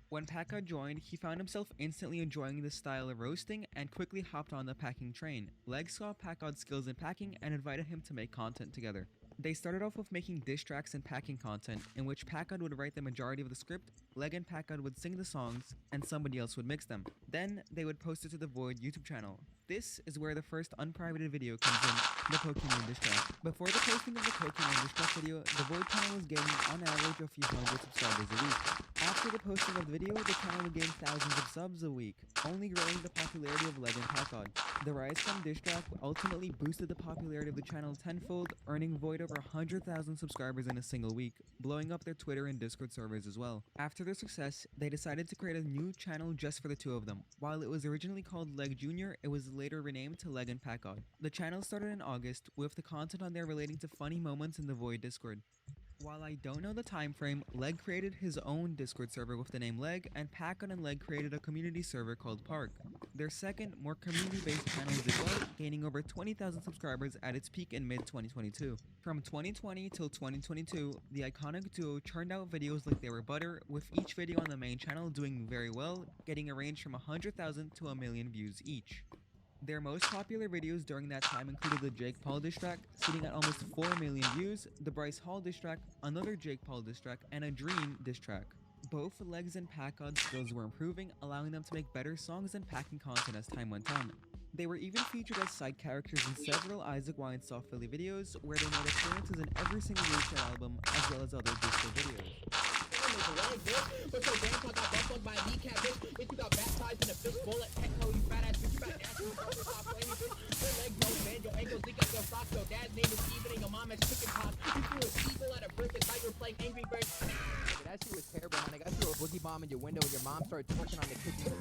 Speaker 8: When Packard joined, he found himself instantly enjoying the style of roasting and quickly hopped on the packing train. Leg saw Packard's skills in packing and invited him to make content together. They started off with making diss tracks and packing content, in which Packard would write the majority of the script, Leg and Packard would sing the songs, and somebody else would mix them. Then, they would post it to the VOD YouTube channel. This is where the first unprivated video comes in, the Pokemon diss track. Before the posting of the Pokemon diss track video, the VOD channel was gaining on average a few hundred subscribers a week. After the posting of the video, the channel would gain thousands of subs a week, only growing the popularity of Leg and Packard. The rise from diss track ultimately boosted the popularity of the channel tenfold, earning VOD over 100,000 subscribers in a single week, blowing up their Twitter and Discord servers as well. After their success, they decided to create a new channel just for the two of them. While it was originally called Leg Jr., it was later renamed to Leg and Packard. The channel started in August, with the content on there relating to funny moments in the VOD Discord. While I don't know the time frame, Leg created his own Discord server with the name Leg, and Packard and Leg created a community server called Park. Their second, more community-based channel did well, gaining over 20,000 subscribers at its peak in mid-2022. From 2020 till 2022, the iconic duo churned out videos like they were butter, with each video on the main channel doing very well, getting a range from 100,000 to 1 million views each. Their most popular videos during that time included the Jake Paul diss track, sitting at almost 4 million views, the Bryce Hall diss track, another Jake Paul diss track, and a Dream diss track. Both Legs and Packard's skills were improving, allowing them to make better songs and packing content as time went on. They were even featured as side characters in several Isaac Y and Soft Philly videos, where they made appearances in every single Rooster album, as well as other disco videos.
Speaker 13: But so damn, I got bumped by a kneecap, bitch. Bitch, you got baptized in a fish bowl at Petco, you fat ass bitch. You got ass in the first stop flaming, bitch. Your legs no bend, your ankles leak up your socks. Your dad's name is Steven and your mom has chicken pox. You threw a seagull at a brick and thought you were playing Angry Birds.
Speaker 12: That shit was terrible, man. I threw a boogie bomb in your window and your mom started twerking on the kitchen.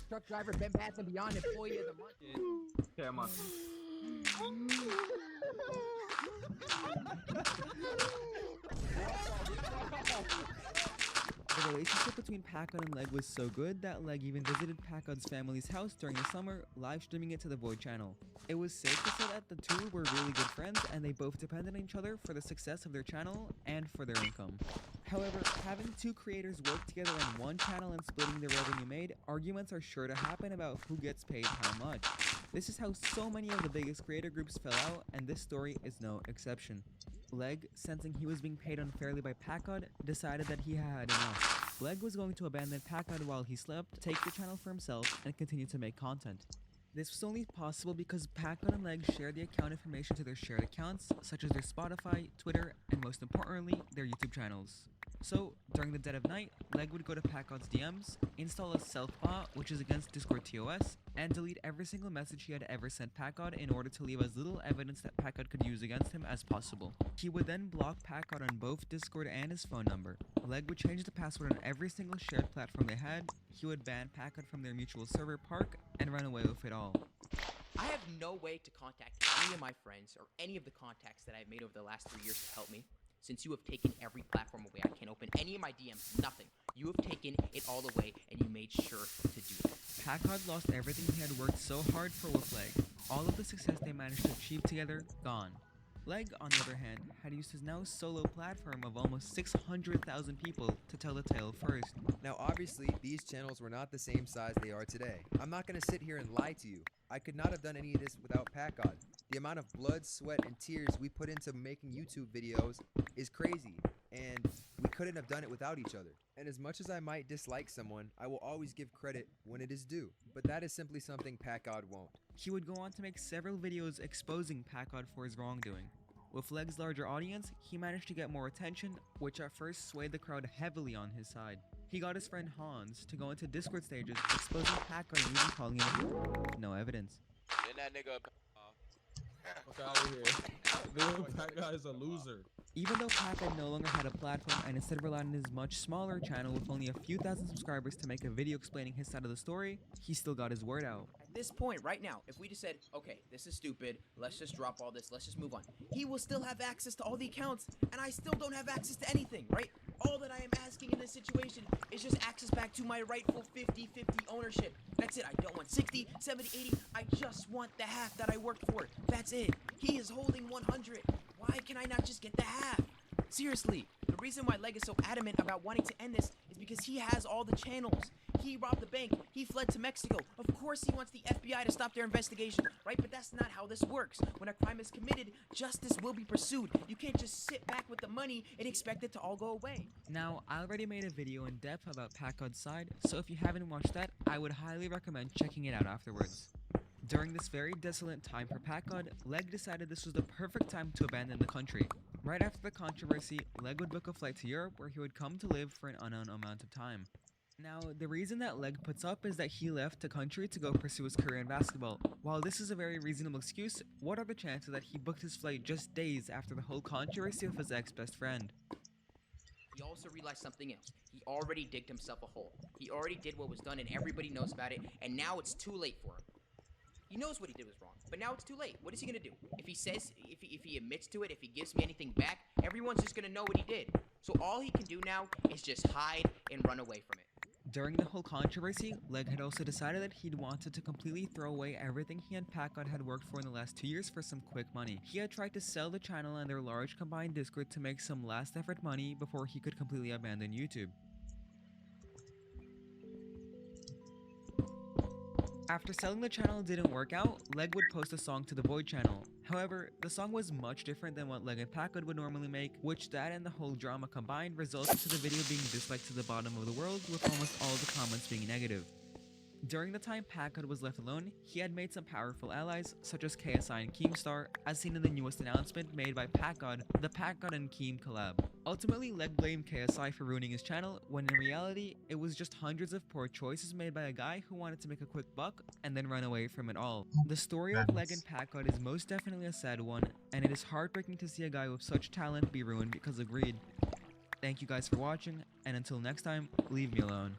Speaker 12: Truck driver, Ben Bass and Beyond, employee of the month.
Speaker 9: Okay, I'm on.
Speaker 8: The relationship between Packard and Leg was so good that Leg even visited Packard's family's house during the summer, live streaming it to the VOD channel. It was safe to say that the two were really good friends and they both depended on each other for the success of their channel and for their income. However, having two creators work together on one channel and splitting the revenue made, arguments are sure to happen about who gets paid how much. This is how so many of the biggest creator groups fell out, and this story is no exception. Leg, sensing he was being paid unfairly by Packard, decided that he had enough. Leg was going to abandon Packard while he slept, take the channel for himself, and continue to make content. This was only possible because Packard and Leg shared the account information to their shared accounts, such as their Spotify, Twitter, and most importantly, their YouTube channels. So, during the dead of night, Leg would go to Packard's DMs, install a self-bot, which is against Discord TOS, and delete every single message he had ever sent Packard in order to leave as little evidence that Packard could use against him as possible. He would then block Packard on both Discord and his phone number. Leg would change the password on every single shared platform they had, he would ban Packard from their mutual server Park, and run away with it all.
Speaker 13: I have no way to contact any of my friends or any of the contacts that I've made over the last 3 years to help me. Since you have taken every platform away, I can't open any of my DMs, nothing. You have taken it all away, and you made sure to do that.
Speaker 8: Packard lost everything he had worked so hard for with Leg. All of the success they managed to achieve together, gone. Leg, on the other hand, had used his now solo platform of almost 600,000 people to tell the tale first.
Speaker 12: Now obviously, these channels were not the same size they are today. I'm not gonna sit here and lie to you. I could not have done any of this without Packard. The amount of blood, sweat, and tears we put into making YouTube videos is crazy, and we couldn't have done it without each other. And as much as I might dislike someone, I will always give credit when it is due. But that is simply something Packard won't.
Speaker 8: He would go on to make several videos exposing Packard for his wrongdoing. With Leg's larger audience, he managed to get more attention, which at first swayed the crowd heavily on his side. He got his friend Hans to go into Discord stages, exposing Packard and even calling him no evidence.
Speaker 14: Then that nigga
Speaker 10: Fuck out of here. Dude, that guy's a loser.
Speaker 8: Even though Packard no longer had a platform and instead relied on his much smaller channel with only a few thousand subscribers to make a video explaining his side of the story, he still got his word out.
Speaker 13: At this point, right now, if we just said, okay, this is stupid, let's just drop all this, let's just move on, he will still have access to all the accounts, and I still don't have access to anything, right? All that I am asking in this situation is just access back to my rightful 50-50 ownership. That's it. I don't want 60, 70, 80. I just want the half that I worked for. That's it. He is holding 100. Why can I not just get the half? Seriously, the reason why Leg is so adamant about wanting to end this is because he has all the channels. He robbed the bank. He fled to Mexico. Of course he wants the FBI to stop their investigation, right? But that's not how this works. When a crime is committed, justice will be pursued. You can't just sit back with the money and expect it to all go away.
Speaker 8: Now, I already made a video in depth about Packard's side, so if you haven't watched that, I would highly recommend checking it out afterwards. During this very desolate time for Packard, Leg decided this was the perfect time to abandon the country. Right after the controversy, Leg would book a flight to Europe where he would come to live for an unknown amount of time. Now, the reason that Leg puts up is that he left the country to go pursue his career in basketball. While this is a very reasonable excuse, what are the chances that he booked his flight just days after the whole controversy with his ex-best friend?
Speaker 13: He also realized something else. He already digged himself a hole. He already did what was done and everybody knows about it, and now it's too late for him. He knows what he did was wrong, but now it's too late. What is he gonna do? If he says, if he admits to it, if he gives me anything back, everyone's just gonna know what he did. So all he can do now is just hide and run away from it.
Speaker 8: During the whole controversy, Leg had also decided that he'd wanted to completely throw away everything he and Packard had worked for in the last 2 years for some quick money. He had tried to sell the channel and their large combined Discord to make some last effort money before he could completely abandon YouTube. After selling the channel didn't work out, Leg would post a song to the Void channel. However, the song was much different than what Leg and Packard would normally make, which that and the whole drama combined resulted to the video being disliked to the bottom of the world, with almost all the comments being negative. During the time Packard was left alone, he had made some powerful allies, such as KSI and Keemstar, as seen in the newest announcement made by Packard, the Packard and Keem collab. Ultimately, Leg blamed KSI for ruining his channel, when in reality, it was just hundreds of poor choices made by a guy who wanted to make a quick buck and then run away from it all. The story of Leg and Packard is most definitely a sad one, and it is heartbreaking to see a guy with such talent be ruined because of greed. Thank you guys for watching, and until next time, leave me alone.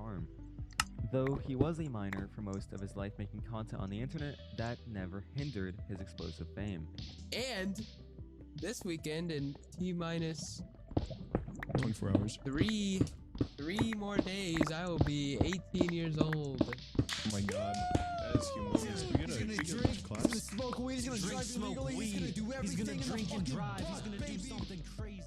Speaker 8: harm. Though he was a minor for most of his life making content on the internet, that never hindered his explosive fame.
Speaker 14: And this weekend in T-minus
Speaker 15: 24 hours.
Speaker 14: Three more days, I will be 18 years old.
Speaker 15: Oh my god. That is humongous.
Speaker 16: He's gonna drink, he's gonna smoke weed, he's gonna drive illegally, he's gonna do everything in the fucking drive, he's gonna do something crazy.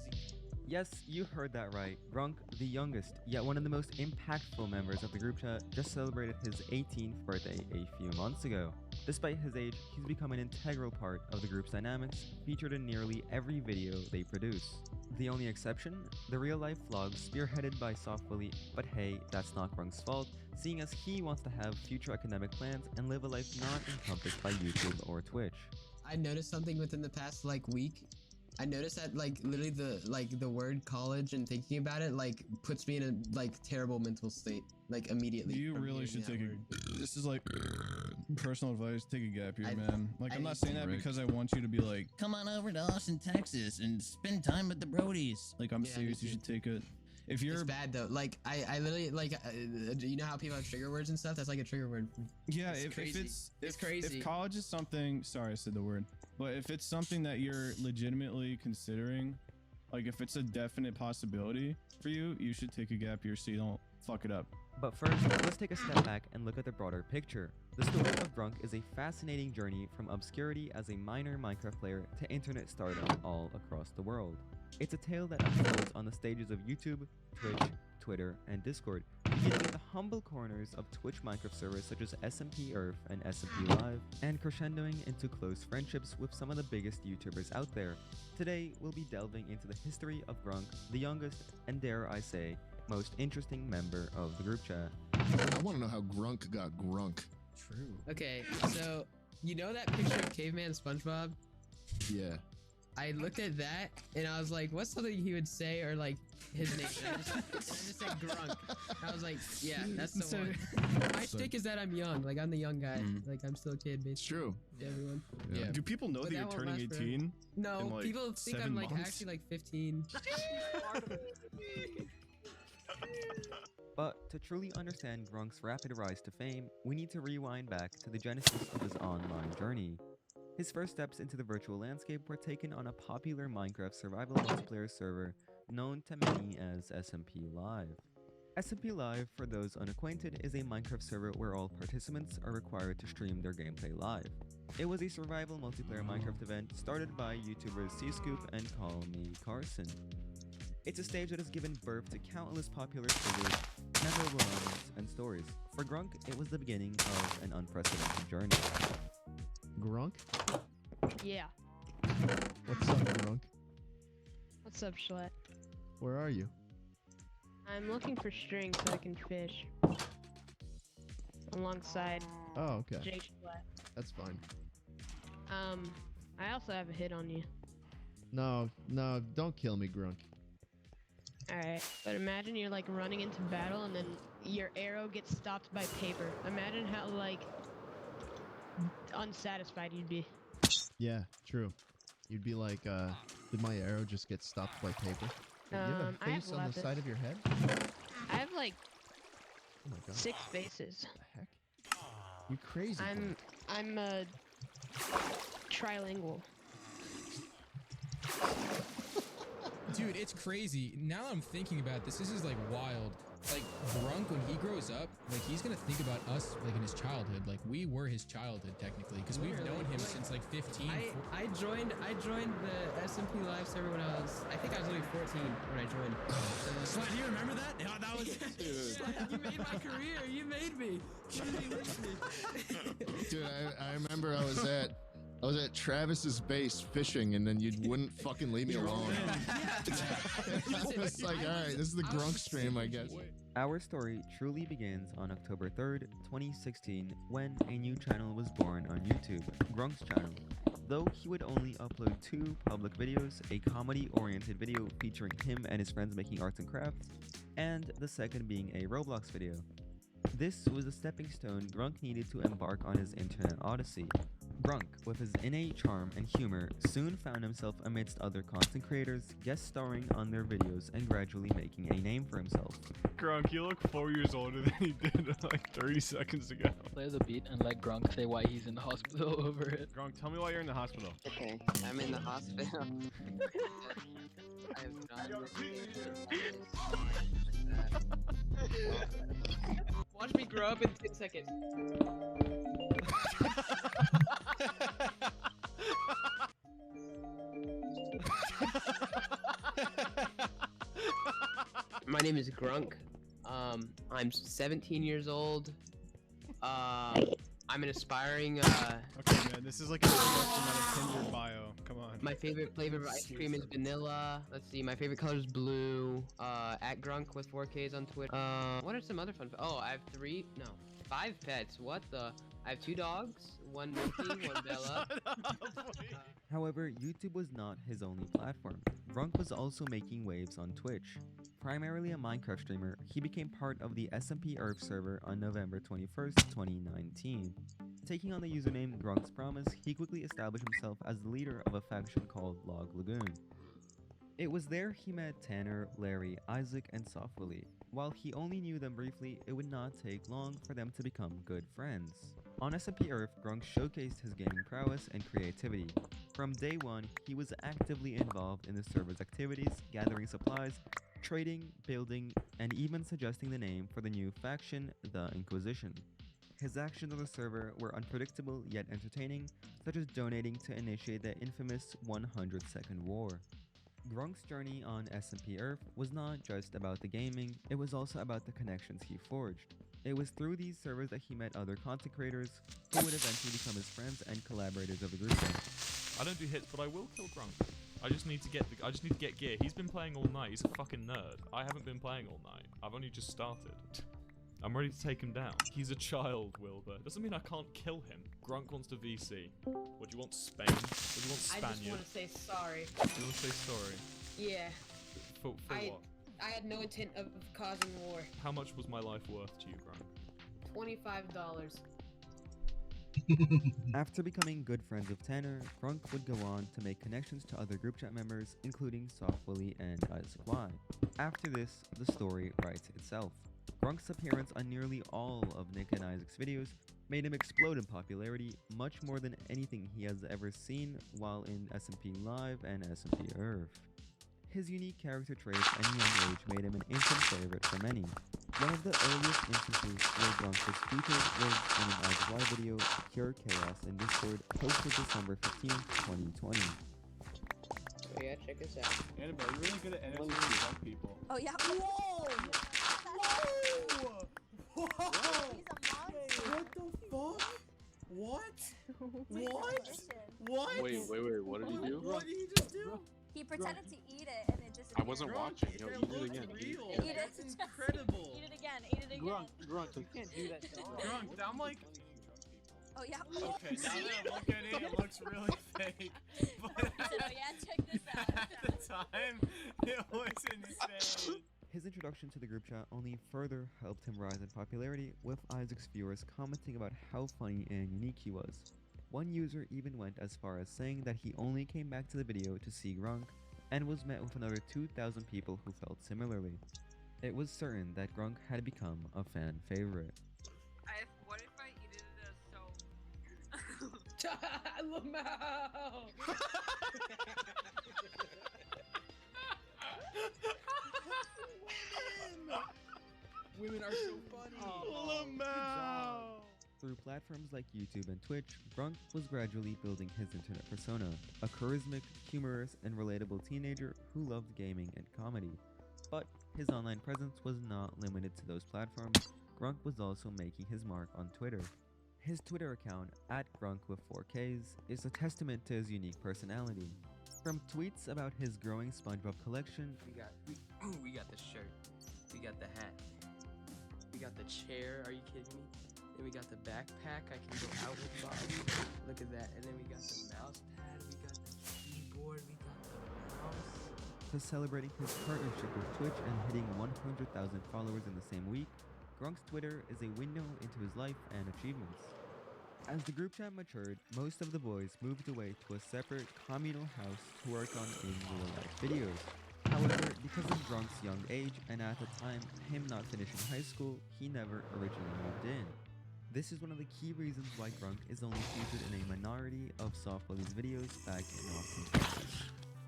Speaker 8: Yes, you heard that right. Grunk, the youngest, yet one of the most impactful members of the group chat, just celebrated his 18th birthday a few months ago. Despite his age, he's become an integral part of the group's dynamics, featured in nearly every video they produce. The only exception? The real-life vlogs spearheaded by Soft Willy, but hey, that's not Grunk's fault, seeing as he wants to have future academic plans and live a life not encompassed by YouTube or Twitch.
Speaker 14: I noticed something within the past week. I noticed that literally the word college and thinking about it puts me in a terrible mental state immediately.
Speaker 15: You really should take this is personal advice, take a gap year, man. I'm not saying that because I want you to be like,
Speaker 17: come on over to Austin, Texas and spend time with the Brodies.
Speaker 15: I'm serious, you should take it. If you're
Speaker 14: it's bad though. I literally you know how people have trigger words and stuff? That's like a trigger word.
Speaker 15: Yeah,
Speaker 14: it's crazy.
Speaker 15: If
Speaker 14: crazy.
Speaker 15: If college is something, sorry I said the word, but if it's something that you're legitimately considering, if it's a definite possibility for you, you should take a gap year so you don't fuck it up.
Speaker 8: But first, let's take a step back and look at the broader picture. The story of Grunk is a fascinating journey from obscurity as a minor Minecraft player to internet stardom all across the world. It's a tale that unfolds on the stages of YouTube, Twitch, Twitter, and Discord, beginning in the humble corners of Twitch Minecraft servers such as SMP Earth and SMP Live, and crescendoing into close friendships with some of the biggest YouTubers out there. Today, we'll be delving into the history of Grunk, the youngest, and dare I say, most interesting member of the group chat.
Speaker 18: I want to know how Grunk got Grunk.
Speaker 14: True. Okay, so you know that picture of Caveman SpongeBob?
Speaker 18: Yeah.
Speaker 14: I looked at that and I was like, what's something he would say or his name? And I just said Grunk. I was like, yeah, that's the one. My shtick is that I'm young. I'm the young guy. I'm still a kid, basically.
Speaker 18: It's true.
Speaker 14: Everyone.
Speaker 15: Yeah. Do people know that you're turning 18?
Speaker 14: No, people think I'm actually 15.
Speaker 8: But to truly understand Grunk's rapid rise to fame, we need to rewind back to the genesis of his online journey. His first steps into the virtual landscape were taken on a popular Minecraft survival multiplayer server known to many as SMP Live. SMP Live, for those unacquainted, is a Minecraft server where all participants are required to stream their gameplay live. It was a survival multiplayer Minecraft event started by YouTubers C-Scoop and Call Me Carson. It's a stage that has given birth to countless popular figures, memorable moments, and stories. For Grunk, it was the beginning of an unprecedented journey.
Speaker 19: Grunk?
Speaker 20: Yeah.
Speaker 19: What's up, Grunk?
Speaker 20: What's up, Schlatt?
Speaker 19: Where are you?
Speaker 20: I'm looking for string so I can fish. Alongside
Speaker 19: Oh, okay.
Speaker 20: Jay Schlatt.
Speaker 19: That's fine.
Speaker 20: I also have a hit on you.
Speaker 19: No, don't kill me, Grunk.
Speaker 20: Alright, but imagine you're running into battle and then your arrow gets stopped by paper. Imagine how unsatisfied you'd be.
Speaker 19: Yeah, true. You'd be like, did my arrow just get stopped by paper? You have a
Speaker 20: I have
Speaker 19: face on the
Speaker 20: lapis.
Speaker 19: side of your head?
Speaker 20: I have
Speaker 19: Oh my god.
Speaker 20: 6 faces.
Speaker 19: What the heck? You crazy.
Speaker 20: I'm trilingual.
Speaker 21: Dude, it's crazy. Now I'm thinking about this is wild. Grunk, when he grows up, he's gonna think about us in his childhood. We were his childhood technically, because we've known him since 15.
Speaker 14: I joined the SMP Live server when I think I was only 14 when I joined.
Speaker 21: Slide, do you remember that? Yeah, that was
Speaker 14: You made my career. You made me.
Speaker 18: Dude, I remember I was at Travis's base fishing, and then you wouldn't fucking leave me alone. It's like, all right, this is the Grunk stream, I guess.
Speaker 8: Our story truly begins on October 3rd, 2016, when a new channel was born on YouTube, Grunk's channel. Though he would only upload 2 public videos, a comedy-oriented video featuring him and his friends making arts and crafts, and the second being a Roblox video. This was a stepping stone Grunk needed to embark on his internet odyssey. Grunk, with his innate charm and humor, soon found himself amidst other content creators, guest starring on their videos and gradually making a name for himself.
Speaker 3: Grunk, you look 4 years older than he did like 30 seconds ago.
Speaker 22: Play the beat and let Grunk say why he's in the hospital over it.
Speaker 3: Grunk, tell me why you're in the hospital.
Speaker 23: Okay, I'm in the hospital.
Speaker 11: Watch me grow up in 10 seconds. My name is Grunk. I'm 17 years old. I'm an aspiring.
Speaker 3: Okay, man, this is like a Tinder bio. Come on.
Speaker 11: My favorite flavor of ice cream is vanilla. Let's see, my favorite color is blue. At Grunk with 4Ks on Twitter. What are some other fun? Oh, I have 5 pets. What the? I have 2 dogs. One Milky, one Bella.
Speaker 8: However, YouTube was not his only platform. Grunk was also making waves on Twitch. Primarily a Minecraft streamer, he became part of the SMP Earth server on November 21st, 2019. Taking on the username Grunk's Promise, he quickly established himself as the leader of a faction called Log Lagoon. It was there he met Tanner, Larry, Isaac, and Softwilly. While he only knew them briefly, it would not take long for them to become good friends. On SMP Earth, Grunk showcased his gaming prowess and creativity. From day one, he was actively involved in the server's activities, gathering supplies, trading, building, and even suggesting the name for the new faction, the Inquisition. His actions on the server were unpredictable yet entertaining, such as donating to initiate the infamous 100-second war. Grunk's journey on SMP Earth was not just about the gaming, it was also about the connections he forged. It was through these servers that he met other content creators who would eventually become his friends and collaborators of the group.
Speaker 24: I don't do hits, but I will kill Grunk. I just need to get gear. He's been playing all night. He's a fucking nerd. I haven't been playing all night. I've only just started. I'm ready to take him down. He's a child, Wilbur. Doesn't mean I can't kill him. Grunk wants to VC. What do you want, Spain? What do you want, Spaniard?
Speaker 11: I just want to say sorry.
Speaker 24: You want to say sorry?
Speaker 11: Yeah.
Speaker 24: For what?
Speaker 11: I had no intent of causing war.
Speaker 24: How much was my life worth to you, Grunk?
Speaker 11: $25.
Speaker 8: After becoming good friends with Tanner, Grunk would go on to make connections to other group chat members, including Softwilly and Isaac Y. After this, the story writes itself. Grunk's appearance on nearly all of Nick and Isaac's videos made him explode in popularity, much more than anything he has ever seen while in SMP Live and SMP Earth. His unique character traits and young age made him an instant favorite for many. One of the earliest instances where Grunk was featured was in an Isaac Y video, Pure Chaos in Discord, posted December 15, 2020.
Speaker 11: Oh yeah, check this out.
Speaker 3: Annabelle, you're really good at entertaining drunk people.
Speaker 25: Oh yeah.
Speaker 16: Whoa! Whoa! Whoa! What the fuck? What? What? What?
Speaker 26: Wait, what did he do?
Speaker 16: What did he just do?
Speaker 25: He pretended to eat it and it just.
Speaker 26: I wasn't watching. Yo, eat it again.
Speaker 25: Eat it.
Speaker 16: That's incredible.
Speaker 25: Eat it again. Eat it again.
Speaker 10: Grunt, you can't do that.
Speaker 3: Grunk, I'm like...
Speaker 25: Oh yeah.
Speaker 3: Okay, now that I look at it, it looks really fake. But
Speaker 25: He said, oh yeah, check this out.
Speaker 3: at the time, it was insane.
Speaker 8: His introduction to the group chat only further helped him rise in popularity, with Isaac's viewers commenting about how funny and unique he was. One user even went as far as saying that he only came back to the video to see Grunk, and was met with another 2,000 people who felt similarly. It was certain that Grunk had become a fan favorite.
Speaker 27: What if I eat it as soap?
Speaker 11: Lamau!
Speaker 16: Women are so funny.
Speaker 3: Lamau!
Speaker 8: Through platforms like YouTube and Twitch, Grunk was gradually building his internet persona, a charismatic, humorous, and relatable teenager who loved gaming and comedy. But his online presence was not limited to those platforms. Grunk was also making his mark on Twitter. His Twitter account, @Grunk with 4Ks, is a testament to his unique personality. From tweets about his growing SpongeBob collection,
Speaker 11: We got the shirt. We got the hat. We got the chair. Are you kidding me? Then we got the backpack. I can go out with Bob. Look at that. And then we got the mouse pad. We got the keyboard. We got the mouse.
Speaker 8: to celebrating his partnership with Twitch and hitting 100,000 followers in the same week, Grunk's Twitter is a window into his life and achievements. As the group chat matured, most of the boys moved away to a separate communal house to work on in-real-life videos. However, because of Grunk's young age and at the time him not finishing high school, he never originally moved in. This is one of the key reasons why Grunk is only featured in a minority of Soft Bully's videos back in Austin, Texas.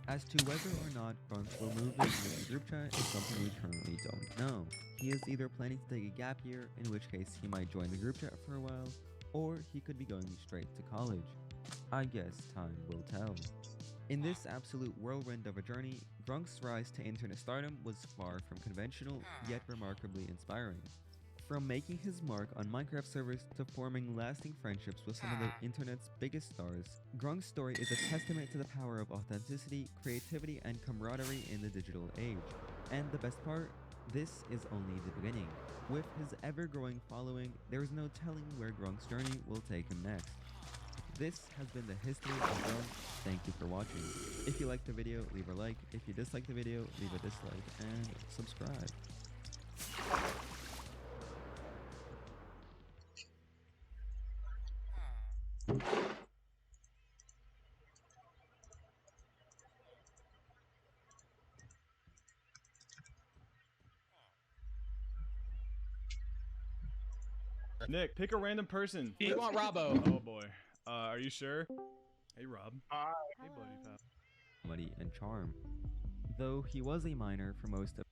Speaker 8: As to whether or not Grunk will move into the group chat is something we currently don't know. He is either planning to take a gap year, in which case he might join the group chat for a while, or he could be going straight to college. I guess time will tell. In this absolute whirlwind of a journey, Grunk's rise to internet stardom was far from conventional, yet remarkably inspiring. From making his mark on Minecraft servers to forming lasting friendships with some of the internet's biggest stars, Grunk's story is a testament to the power of authenticity, creativity, and camaraderie in the digital age. And the best part? This is only the beginning. With his ever-growing following, there is no telling where Grunk's journey will take him next. This has been the history of Grunk. Thank you for watching. If you liked the video, leave a like. If you disliked the video, leave a dislike and subscribe.
Speaker 3: Nick, pick a random person.
Speaker 21: We want Robbo.
Speaker 3: Oh boy. Are you sure? Hey Rob. Hey buddy pal.
Speaker 8: Comedy and charm. Though he was a minor for most of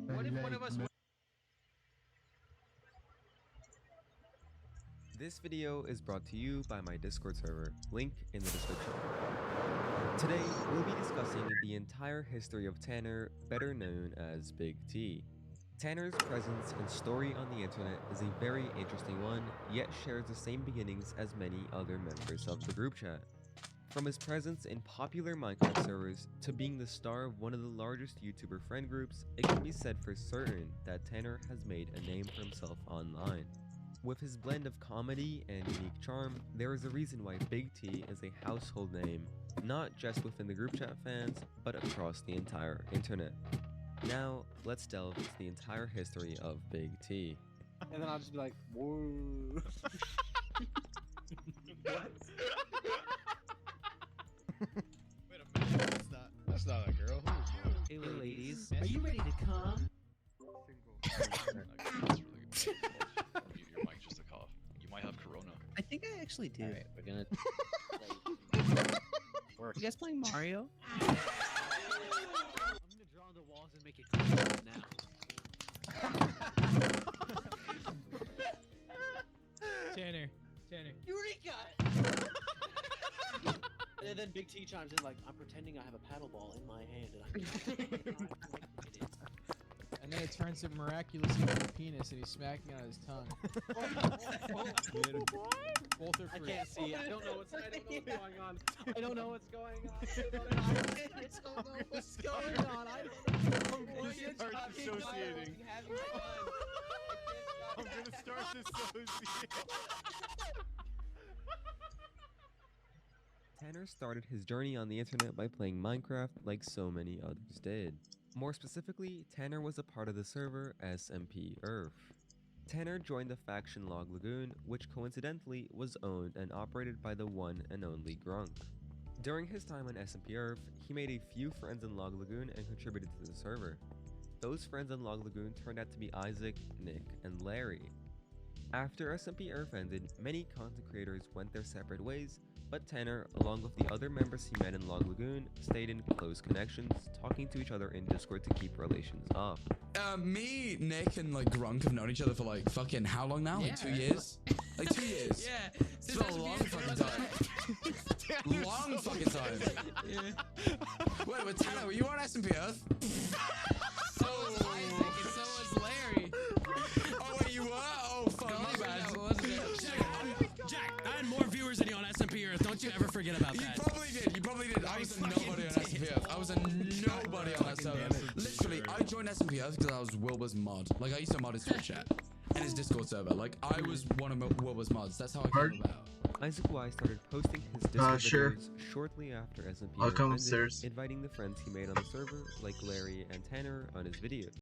Speaker 21: What if one of us?
Speaker 1: This video is brought to you by my Discord server, link in the description. Today, we'll be discussing the entire history of Tanner, better known as Big T. Tanner's presence and story on the internet is a very interesting one, yet shares the same beginnings as many other members of the group chat. From his presence in popular Minecraft servers to being the star of one of the largest YouTuber friend groups, it can be said for certain that Tanner has made a name for himself online. With his blend of comedy and unique charm, there is a reason why Big T is a household name, not just within the group chat fans, but across the entire internet. Now, let's delve into the entire history of Big T.
Speaker 2: And then I'll just be like, whoa. What?
Speaker 4: Wait a minute, that's not a girl.
Speaker 2: Hey ladies, are you ready to come?
Speaker 5: Your mic just took off. You might have corona.
Speaker 2: I think I actually do.
Speaker 5: Alright, we're gonna
Speaker 2: You guys playing Mario? I'm gonna draw on the walls and make it clear now.
Speaker 21: Tanner.
Speaker 2: Eureka! And then Big T chimes in like, I'm pretending I have a paddle ball in my hand and I'm
Speaker 21: And then it turns him miraculously into a penis and he's smacking on his tongue. Both are
Speaker 2: I
Speaker 21: free.
Speaker 2: can't see. I don't know what's going on. I don't know what's going on. I don't know what's going on. I don't know what you're talking
Speaker 3: Dissociating.
Speaker 2: about.
Speaker 3: I'm gonna start dissociating.
Speaker 1: Tanner started his journey on the internet by playing Minecraft like so many others did. More specifically, Tanner was a part of the server SMP Earth. Tanner joined the faction Log Lagoon, which coincidentally was owned and operated by the one and only Grunk. During his time on SMP Earth, he made a few friends in Log Lagoon and contributed to the server. Those friends in Log Lagoon turned out to be Isaac, Nick, and Larry. After SMP Earth ended, many content creators went their separate ways, but Tanner, along with the other members he met in Log Lagoon, stayed in close connections, talking to each other in Discord to keep relations up.
Speaker 6: Me, Nick, and like Grunk have known each other for like fucking how long now? Like 2 years? Like 2 years.
Speaker 14: Yeah.
Speaker 6: It's been a long fucking time. Long fucking time.
Speaker 14: Yeah.
Speaker 6: Wait, Tanner, were you on SMP Earth?
Speaker 14: So was Isaac and so was
Speaker 6: was a nobody on SMPF. I was a nobody on that server. Literally, I joined SMPF because I was Wilbur's mod. Like, I used to mod his Twitch chat and his Discord server. Like, I was one of Wilbur's mods. That's how I came about.
Speaker 1: Isaac Y started posting his Discord videos shortly after SMP
Speaker 7: I'll come
Speaker 1: ended,
Speaker 7: upstairs.
Speaker 1: inviting the friends he made on the server, like Larry and Tanner, on his videos.